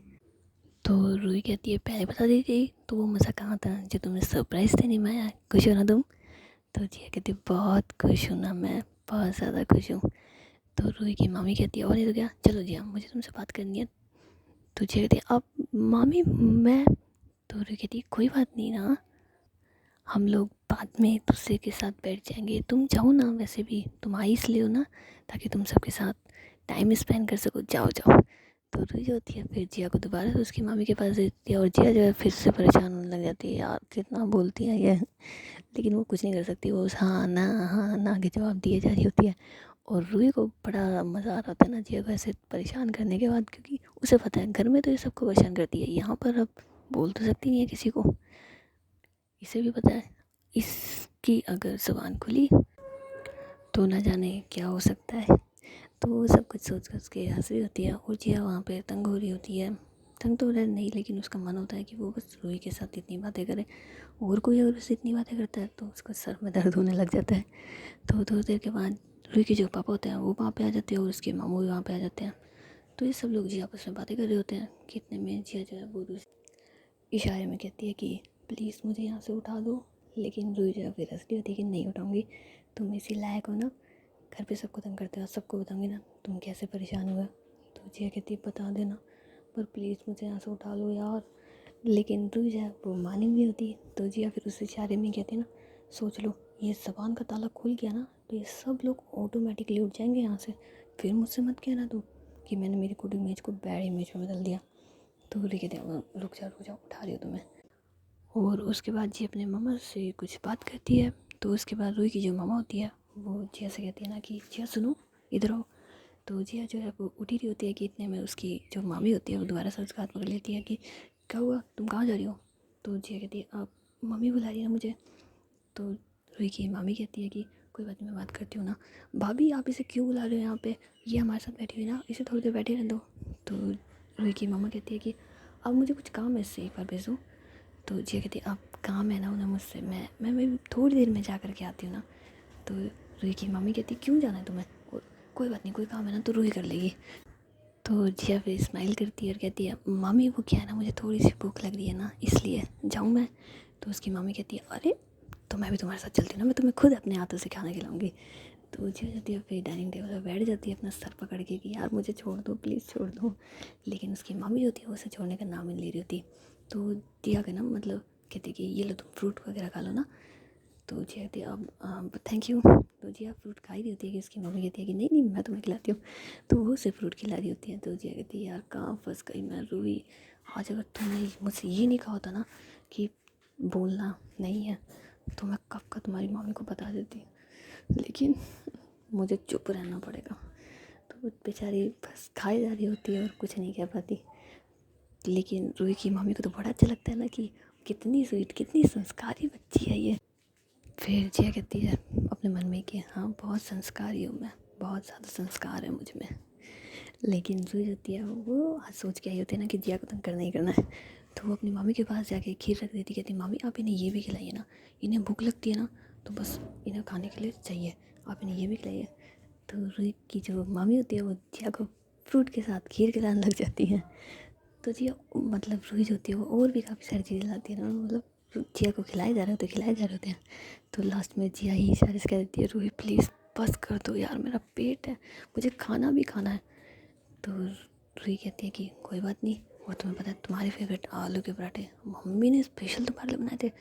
तो रूही कहती है पहले बता देती तो वो मज़ा कहाँ था जो तुमने सरप्राइज़ देने में आया, खुश हो ना तुम। तो जिया कहती बहुत खुश हूँ ना मैं, बहुत ज़्यादा खुश हूँ। तो रूही की मामी कहती है और नहीं तो क्या चलो जिया मुझे तुमसे बात करनी है। तो जिया कहती है अब मामी मैं। तो रूही कहती है कोई बात नहीं ना, हम लोग बाद में एक दूसरे के साथ बैठ जाएंगे, तुम जाओ ना, वैसे भी तुम आई इसलिए हो ना ताकि तुम सबके साथ टाइम स्पेंड कर सको, जाओ जाओ। तो रुई जो होती है फिर जिया को दोबारा से उसकी मामी के पास देती है, और जिया जो है फिर से परेशान होने लग जाती है, यार कितना बोलती है ये, लेकिन वो कुछ नहीं कर सकती, वो उस हाँ ना के जवाब दिए जा रही होती है। और रूही को बड़ा मज़ा आ रहा था ना जिया को ऐसे परेशान करने के बाद, क्योंकि उसे पता है घर में तो ये सबको परेशान करती है, यहाँ पर अब बोल तो सकती नहीं है किसी को। इसे भी पता है इसकी अगर ज़ुबान खुली तो ना जाने क्या हो सकता है। तो वो सब कुछ सोच कर के हंस रही होती है, और जिया वहाँ पे तंग हो रही होती है। तंग तो नहीं, लेकिन उसका मन होता है कि वो बस रूही के साथ इतनी बातें करे, और कोई अगर उससे इतनी बातें करता है तो उसका सर में दर्द होने लग जाता है। तो थोड़ी देर के बाद रूही के जो पापा होते हैं वो वहाँ पे आ जाते हैं, और उसके मामू भी वहाँ पे आ जाते हैं। तो ये सब लोग जी आपस में बातें कर रहे होते हैं कि इतने में जिया जो है वो इशारे में कहती है कि प्लीज़ मुझे यहाँ से उठा दो, लेकिन रूही जो है फिर हंस रही होती है कि नहीं उठाऊँगी, तुम इसी लायक हो ना, घर पे सबको तंग करते हो, सबको बताऊँगी ना तुम कैसे परेशान हुए। तो जिया कहती है बता देना, पर प्लीज़ मुझे यहाँ से उठा लो यार। लेकिन रूही जो है वो मानी नहीं होती। तो जिया फिर उस इशारे में कहती है ना, सोच लो ये ज़बान का ताला खुल गया ना तो ये सब लोग ऑटोमेटिकली उठ जाएंगे यहाँ से, फिर मुझसे मत कहना तू कि मैंने मेरी गुड इमेज को बैड इमेज में बदल दिया। तो रूही कहती है रुक जाओ उठा रही हो तुम्हें। और उसके बाद जी अपने मामा से कुछ बात करती है। तो उसके बाद रूही की जो मामा होती है वो जिया से कहती है ना कि जिया सुनो इधर आओ। तो जिया जो है वो उठी रही होती है कि इतने में उसकी जो मामी होती है वो दोबारा से उसका हाथ पकड़ लेती है कि क्या हुआ तुम कहाँ जा रही हो। तो जिया कहती है आप मम्मी बुला रही है ना मुझे। तो रूही की मामी कहती है कि कोई बात नहीं मैं बात करती हूँ ना। भाभी आप इसे क्यों बुला रहे हो यहाँ पे, ये हमारे साथ बैठी हुई ना, इसे थोड़ी देर बैठे रहने दो। तो रूही की मामा कहती है कि अब मुझे कुछ काम है, इससे एक बार भेज दो। तो जिया कहती है आप काम है ना उन्हें मुझसे, मैं थोड़ी देर में जा कर के आती हूँ ना। तो रूही की मम्मी कहती क्यों जाना है तुम्हें, और कोई बात नहीं कोई काम है ना तो रूही कर लेगी। तो जिया फिर स्माइल करती है और कहती है मामी वो क्या है ना मुझे थोड़ी सी भूख लग रही है ना इसलिए जाऊँ मैं। तो उसकी मम्मी कहती है अरे तो मैं भी तुम्हारे साथ चलती हूँ ना, मैं तुम्हें खुद अपने हाथों से खाना खिलाऊंगी। तो जिया जाती है फिर डाइनिंग टेबल पर बैठ जाती है अपना सर पकड़ के कि यार मुझे छोड़ दो प्लीज़ छोड़ दो। लेकिन उसकी मम्मी जो होती है वो उसे छोड़ने का नाम नहीं ले रही होती। तो जिया का ना मतलब कहती कि ये लो तुम फ्रूट वगैरह खा लो ना। तो जिया कहती है अब थैंक यू। तो जिया फ्रूट खा ही रही होती है कि उसकी मम्मी कहती है कि नहीं मैं तुम्हें खिलाती हूँ। तो वो उसे फ्रूट खिला रही होती है। तो जिया कहती है यार कहाँ फंस गई मैं रूही, आज अगर तुमने मुझसे ये नहीं कहा होता ना कि बोलना नहीं है तो मैं कब का तुम्हारी मम्मी को बता देती, लेकिन मुझे चुप रहना पड़ेगा। तो वो बेचारी बस खाई जा रही होती है और कुछ नहीं कह पाती। लेकिन रूही की मम्मी को तो बड़ा अच्छा लगता है ना कि कितनी स्वीट कितनी संस्कारी बच्ची है ये। फिर जिया कहती है अपने मन में कि हाँ बहुत संस्कारी हूँ मैं, बहुत ज़्यादा संस्कार है मुझ में। लेकिन रूही होती है वो आज सोच के आई होती है ना कि जिया को तंग करना ही करना है। तो वो अपनी मामी के पास जाके खीर रख देती, कहती मामी आप इन्हें ये भी खिलाइए ना, इन्हें भूख लगती है ना तो बस इन्हें खाने के लिए चाहिए, आप इन्हें ये भी खिलाइए। तो रूही की जो मामी होती है वो जिया को फ्रूट के साथ खीर खिलाने लग जाती है। तो जिया मतलब रूही जो होती है वो और भी काफ़ी सारी चीज़ें लाती है ना, मतलब जिया को खिलाए जा रहे होते खिलाए जा रहे होते हैं। तो लास्ट में जिया ही इशारे से कह देती है रूही प्लीज़ बस कर दो यार मेरा पेट है, मुझे खाना भी खाना है। तो रूही कहती है कि कोई बात नहीं, और तुम्हें पता है तुम्हारे फेवरेट आलू के पराठे मम्मी ने स्पेशल तुम्हारे लिए बनाए थे,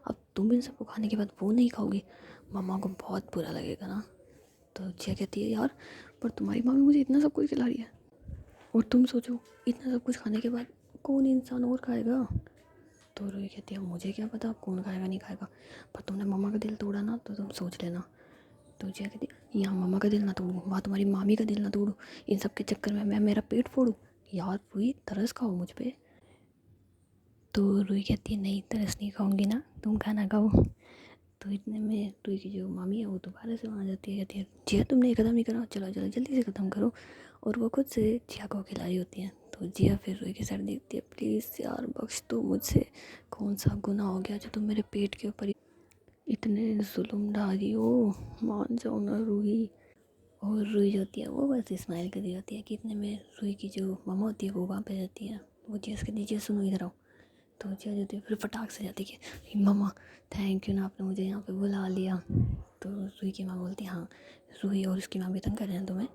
अब तुम इन सबको खाने के बाद वो नहीं खाओगी, मम्मा को बहुत बुरा लगेगा ना। तो जिया कहती है यार पर तुम्हारी मम्मी मुझे इतना सब कुछ खिला रही है, और तुम सोचो इतना सब कुछ खाने के बाद कौन इंसान और खाएगा। तो रूही कहती है मुझे क्या पता कौन खाएगा नहीं खाएगा, पर तुमने मम्मा का दिल तोड़ा ना तो तुम सोच लेना। तो जिया कहती है यहाँ मम्मा का दिल ना तोड़ूँ, वहाँ तुम्हारी मामी का दिल ना तोड़ूँ, इन सब के चक्कर में मैं मेरा पेट फोड़ूँ, यार रूही तरस खाओ मुझ पे। तो रूही कहती है नहीं तरस नहीं खाऊंगी ना, तुम खाना खाओ। तो इतने में रूही की जो मामी है वो दोबारा से वहाँ जाती है, कहती है जिया तुमने ये ख़त्म नहीं करा, चलो चलो जल्दी से ख़त्म करो। और वो खुद से जिया को खिला रही होती है। तो जिया फिर रूही के सर देखती है प्लीज़ यार बख्श दो मुझसे, कौन सा गुनाह हो गया जो तुम मेरे पेट के ऊपर इतने जुल्म डाली हो, मान जाओ ना रूही। और रूही जो होती है वो बस स्माइल कर रही होती है कि इतने में रूही की जो मम्मा होती है वो वहाँ पे जाती है। वो जिया से कहती है जिया सुनो इधर आओ। तो जिया जो होती है फिर फटाक से जाती है कि मम्मा थैंक यू ना आपने मुझे यहाँ पे बुला लिया। तो रूही की माँ बोलती है हाँ रूही और उसकी माँ भी तंग कर रहे हैं तुम्हें।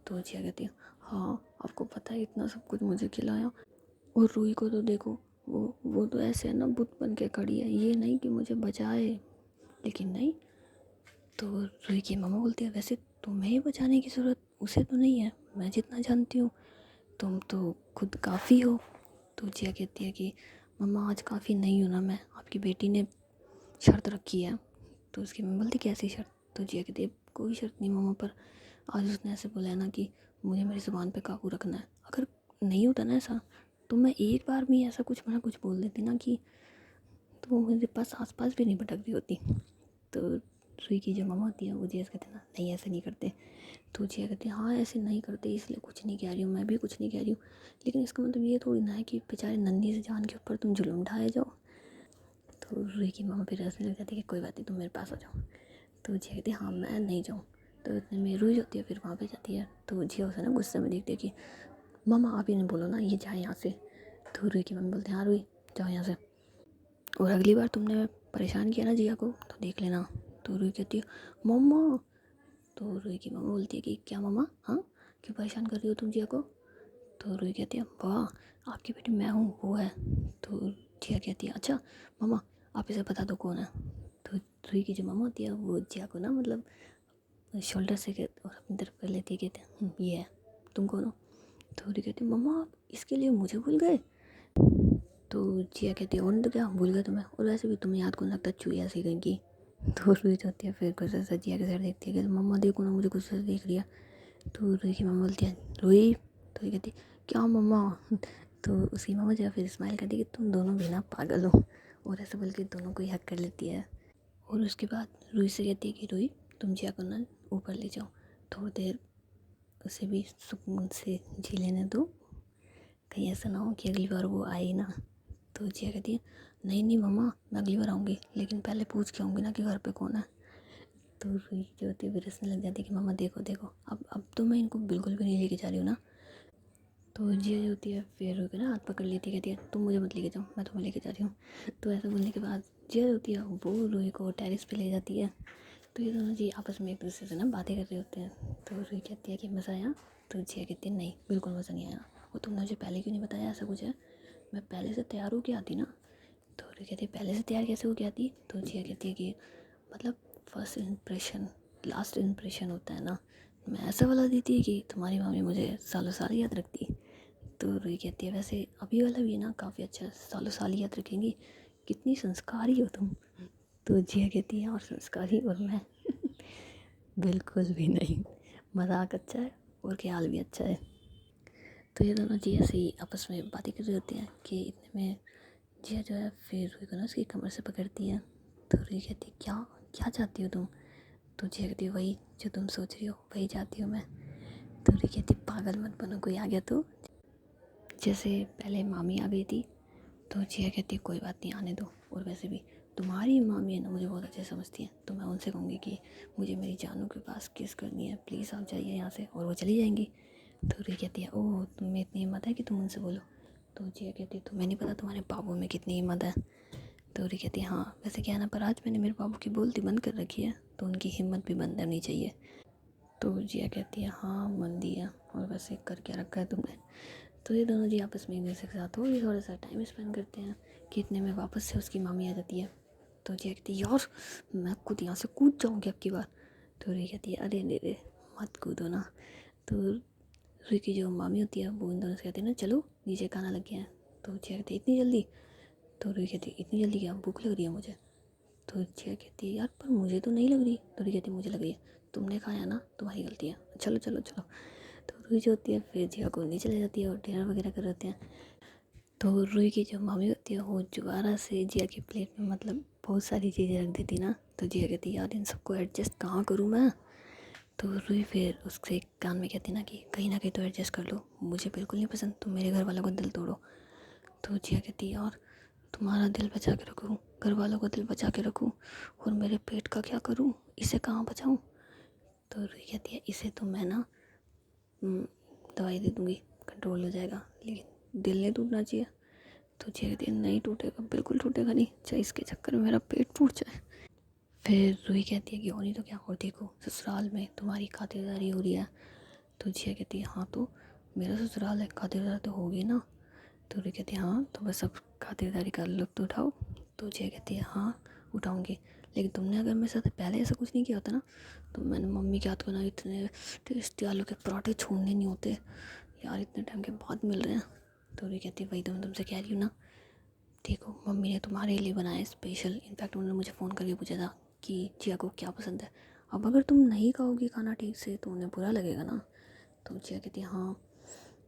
तो जिया कहती है हाँ आपको पता है इतना सब कुछ मुझे खिलाया, और रूही को तो देखो वो तो ऐसे है ना बुत बन के खड़ी है, ये नहीं कि मुझे बचाए, लेकिन नहीं। तो रूही की मामा बोलती है वैसे तुम्हें बचाने की ज़रूरत उसे तो नहीं है, मैं जितना जानती हूँ तुम तो खुद काफ़ी हो। तो जिया कहती है कि मम्मा आज काफ़ी नहीं हूँ ना मैं, आपकी बेटी ने शर्त रखी है। तो उसकी मम्मी बोलती कैसी शर्त? तो जिया कहती है कोई शर्त नहीं मम्मा, पर आज उसने ऐसे बोला है ना कि मुझे मेरी ज़ुबान पे काबू रखना है। अगर नहीं होता ना ऐसा, तो मैं एक बार भी ऐसा कुछ ना कुछ बोल देती ना कि तो वो मेरे पास आस पास भी नहीं भटक रही होती। तो रुई की जो मम्मा होती है वो जिया कहते हैं ना नहीं ऐसे नहीं करते। तो जिया कहती है हाँ ऐसे नहीं करते, इसलिए कुछ नहीं कह रही हूँ, मैं भी कुछ नहीं कह रही हूँ, लेकिन इसका मतलब ये थोड़ी ना है कि बेचारे नन्ही से जान के ऊपर तुम जुल्म ढाए जाओ। तो रुई की मामा फिर हंसने लग जाती है कि कोई बात नहीं, तुम मेरे पास आ जाओ। तो जिया कहती है हाँ मैं नहीं जाऊँ। तो इतने में रुई होती है फिर वहाँ पे जाती है। तो जिया उसे ना गुस्से में देखती है कि मामा आप ही नहीं बोलो ना, ये जाए यहाँ से। तो रुई की मम्मी बोलते हैं हाँ रुई जाओ यहाँ से, और अगली बार तुमने परेशान किया ना जिया को तो देख लेना। तो रुई कहती है मम्मा। तो रुई की मम्मा बोलती है कि क्या मम्मा, हाँ क्यों परेशान कर रही हो तुम जिया को? तो रुई कहती है वाह आपकी बेटी मैं हूँ वो है। तो जिया कहती है अच्छा मम्मा आप इसे बता दो कौन है। तो रुई की जो मम्मा होती है वो जिया को ना मतलब शोल्डर से और अपनी तरफ कर लेती है, कहते हैं ये है, तुम कौन हो? तो रुई कहती है मम्मा आप इसके लिए मुझे भूल गए? तो जिया कहती है और नहीं तो क्या भूल गए तुम्हें, और वैसे भी तुम्हें याद कौन लगता चुईया सी कहीं की। तो रुई जो होती है फिर गुस्से से जिया के साइड देखती है कि मम्मा देखो ना मुझे गुस्से से देख रही है। तो रुई की मम्मा बोलती है रुई। तो ये कहती क्या मम्मा? तो उसकी मम्मा जो है फिर स्माइल करती है कि तुम दोनों भी ना पागल हो, और ऐसे बोल के दोनों को ही हक कर लेती है। और उसके बाद रुई से कहती है कि रुई तुम जिया को ना ऊपर ले जाओ, थोड़ी देर उसे भी सुकून से जी लेने दो, कहीं ऐसा ना हो कि अगली बार वो आए ना। तो जिया कहती है नहीं नहीं मम्मा मैं अगली बार आऊँगी, लेकिन पहले पूछ के आऊँगी ना कि घर पे कौन है। तो रुई जो होती है फिर हंसने लग जाती है कि मम्मा देखो देखो अब तो मैं इनको बिल्कुल भी नहीं लेके जा रही हूँ ना। तो जिया जो होती है फिर रुई को ना हाथ पकड़ लेती है, कहती है तुम मुझे मत लेके जाओ मैं तुम्हें लेके जा रही हूँ। तो ऐसा बोलने के बाद जिया जो होती है वो रुई को टेरिस पे ले जाती है। तो ये दोनों जी आपस में एक दूसरे से ना बातें कर रहे होते हैं। तो रुई कहती है कि मज़ा आया? तो जिया कहती है नहीं बिल्कुल मज़ा नहीं आया, वो तुमने मुझे पहले क्यों नहीं बताया ऐसा कुछ है, मैं पहले से तैयार होके आती ना। तो रुई कहती है पहले से तैयार कैसे होके आती? तो जिया कहती है कि मतलब फर्स्ट इम्प्रेशन लास्ट इम्प्रेशन होता है ना, मैं ऐसा वाला देती है कि तुम्हारी मामी मुझे सालों साल याद रखती। तो रुई कहती है वैसे अभी वाला भी ना काफ़ी अच्छा सालों साल याद रखेंगी, कितनी संस्कारी हो तुम। तो जिया कहती है और संस्कारी और मैं बिल्कुल भी नहीं, मजाक अच्छा है और ख्याल भी अच्छा है। तो ये दोनों जी ऐसे ही आपस में बातें कर रहे होते हैं कि इतने में जिया जो है फिर रुई को ना उसकी कमर से पकड़ती है। तो रुई कहती है क्या क्या चाहती हो तुम? तो जिया कहती है वही जो तुम सोच रही हो वही चाहती हूँ मैं। तो रुई कहती पागल मत बनो, कोई आ गया तो। जैसे पहले मामी आ गई थी तो जिया कहती कोई बात नहीं आने दो, और वैसे भी तुम्हारी मामी है ना मुझे बहुत अच्छे समझती हैं, तो मैं उनसे कहूँगी कि मुझे मेरी जानू के पास किस करनी है, प्लीज़ आप जाइए यहाँ से, और वो चली जाएंगी। तो रुई कहती है ओह तुम्हें इतनी हिम्मत है कि तुम उनसे बोलो? तो जिया कहती है तुम्हें नहीं पता तुम्हारे बाबू में कितनी हिम्मत है। तो रुई कहती है हाँ वैसे क्या है ना, पर आज मैंने मेरे बाबू की बोलती बंद कर रखी है, तो उनकी हिम्मत भी बंद करनी चाहिए। तो जिया कहती है हाँ मन दिया, और वैसे कर क्या रखा है तुमने। तो ये दोनों जी आपस में एक दूसरे के साथ और भी थोड़ा सा टाइम स्पेंड करते हैं कि इतने में वापस से उसकी मामी आ जाती है। तो जिया कहती है यार मैं खुद यहाँ से कूद जाऊँगी अब की बार। तो रुई कहती है अरे नहीं रे मत कूदो ना। तो रुई की जो मामी होती है वो इन दोनों से कहती है ना चलो नीचे खाना लग गया है। तो जिया कहती है इतनी जल्दी? तो रुई कहती है इतनी जल्दी क्या, भूख लग रही है मुझे। तो जिया कहती है यार पर मुझे तो नहीं लग रही। तो रुई कहती है मुझे लग रही है, तुमने खाया ना तुम्हारी गलती है, चलो चलो चलो। तो रुई जो होती है फिर जिया को नीचे ले जाती है और डिनर वगैरह कर रहे हैं। तो रुई की जो मम्मी होती है वो दोबारा से जिया की प्लेट में मतलब बहुत सारी चीज़ें रख देती ना। तो जिया कहती है यार इन सबको एडजस्ट कहाँ करूँ मैं। तो रुई फिर उससे कान में कहती ना कहीं तो एडजस्ट कर लो, मुझे बिल्कुल नहीं पसंद, तुम मेरे घर वालों का दिल तोड़ो। तो जिया कहती है यार तुम्हारा दिल बचा के रखूँ, घर वालों का दिल बचा के रखूँ, और मेरे पेट का क्या करूँ, इसे कहाँ बचाऊँ? तो रुई कहती है इसे तो मैं ना दवाई दे दूँगी कंट्रोल हो जाएगा, लेकिन दिल नहीं टूटना चाहिए। तो जिया कहती है नहीं टूटेगा बिल्कुल टूटेगा नहीं, चाहे इसके चक्कर में मेरा पेट फूट जाए। फिर रूही कहती है कि और नहीं तो क्या, और देखो ससुराल में तुम्हारी खातिरदारी हो रही है। तो जिया कहती है हाँ तो मेरा ससुराल है, खातिरदारी तो होगी ना। तो रूही कहती है हाँ तो बस अब खातिरदारी का लुत्फ़ उठाओ। तो जिया कहती है हाँ उठाऊँगी, लेकिन तुमने अगर मेरे साथ पहले ऐसा कुछ नहीं किया होता ना, तो मैंने मम्मी के हाथ बनाए इतने टेस्टी आलू के पराठे छोड़ने नहीं होते यार इतने टाइम के बाद मिल रहे हैं। तो रूही कहती है वही तो मैं तुमसे कह रही हूँ ना, देखो मम्मी ने तुम्हारे लिए बनाया है स्पेशल। इनफैक्ट उन्होंने मुझे फ़ोन करके पूछा था कि जिया को क्या पसंद है। अब अगर तुम नहीं खाओगी खाना ठीक से तो उन्हें बुरा लगेगा ना। तो जिया कहती है हाँ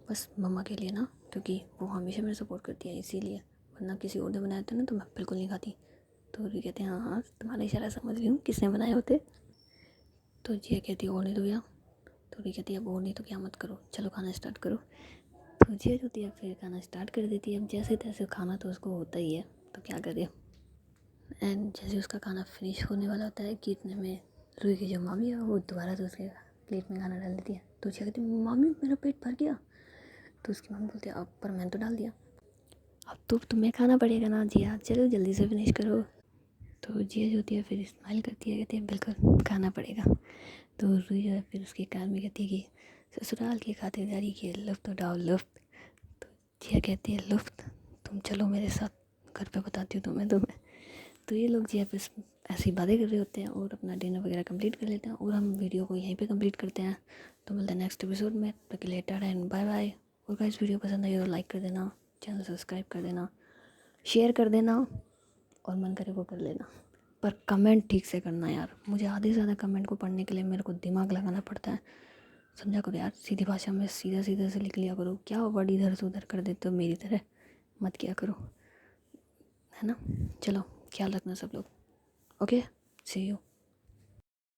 बस मम्मा के लिए ना, क्योंकि वो हमेशा मेरा सपोर्ट करती है इसीलिए, वरना किसी और ने बनाए थे ना तो मैं बिल्कुल नहीं खाती। तो रूही कहते हैं हाँ हाँ तुम्हारा इशारा समझ रही हूँ किसने बनाए होते। तो जिया कहती है और नहीं तो क्या। तो रूही कहती है अब और नहीं तो क्या मत करो, चलो खाना स्टार्ट करो। तो जिया जो होती है फिर खाना स्टार्ट कर देती है। अब जैसे तैसे खाना तो उसको होता ही है, तो क्या करे। एंड जैसे उसका खाना फिनिश होने वाला होता है कि इतने में रूही की जो मामी है वो दोबारा से उसके प्लेट में खाना डाल देती है। तो जिया कहती है मामी मेरा पेट भर गया। तो उसकी मम्मी बोलती है अब पर मैंने तो डाल दिया, अब तो तुम्हें खाना पड़ेगा ना जिया, चलो जल्दी से फिनिश करो। तो जिया जो होती है फिर स्माइल करती है, कहती है बिल्कुल खाना पड़ेगा। तो रूही जो है फिर उसके कान में कहती है कि ससुराल की खातिरदारी की लुफ्त उठाओ लुफ्त। तो जिया कहती है लुफ्त, तुम चलो मेरे साथ घर पे बताती हूँ तुम्हें। तो ये लोग जिया पे ऐसी बातें कर रहे होते हैं और अपना डिनर वगैरह कंप्लीट कर लेते हैं और हम वीडियो को यहीं पे कंप्लीट करते हैं। तो मिलते हैं नेक्स्ट एपिसोड में, तब तक के लिए टाटा एंड बाय बाय। और गाइस वीडियो पसंद आई तो लाइक कर देना, चैनल सब्सक्राइब कर देना, शेयर कर देना और मन करे वो कर लेना, पर कमेंट ठीक से करना यार। मुझे आधे से ज़्यादा कमेंट को पढ़ने के लिए मेरे को दिमाग लगाना पड़ता है। समझा करो यार, सीधी भाषा में सीधा सीधा से लिख लिया करो, क्या वर्ड इधर से उधर कर देते हो मेरी तरह मत किया करो, है ना। चलो ख्याल रखना सब लोग, ओके सी यू।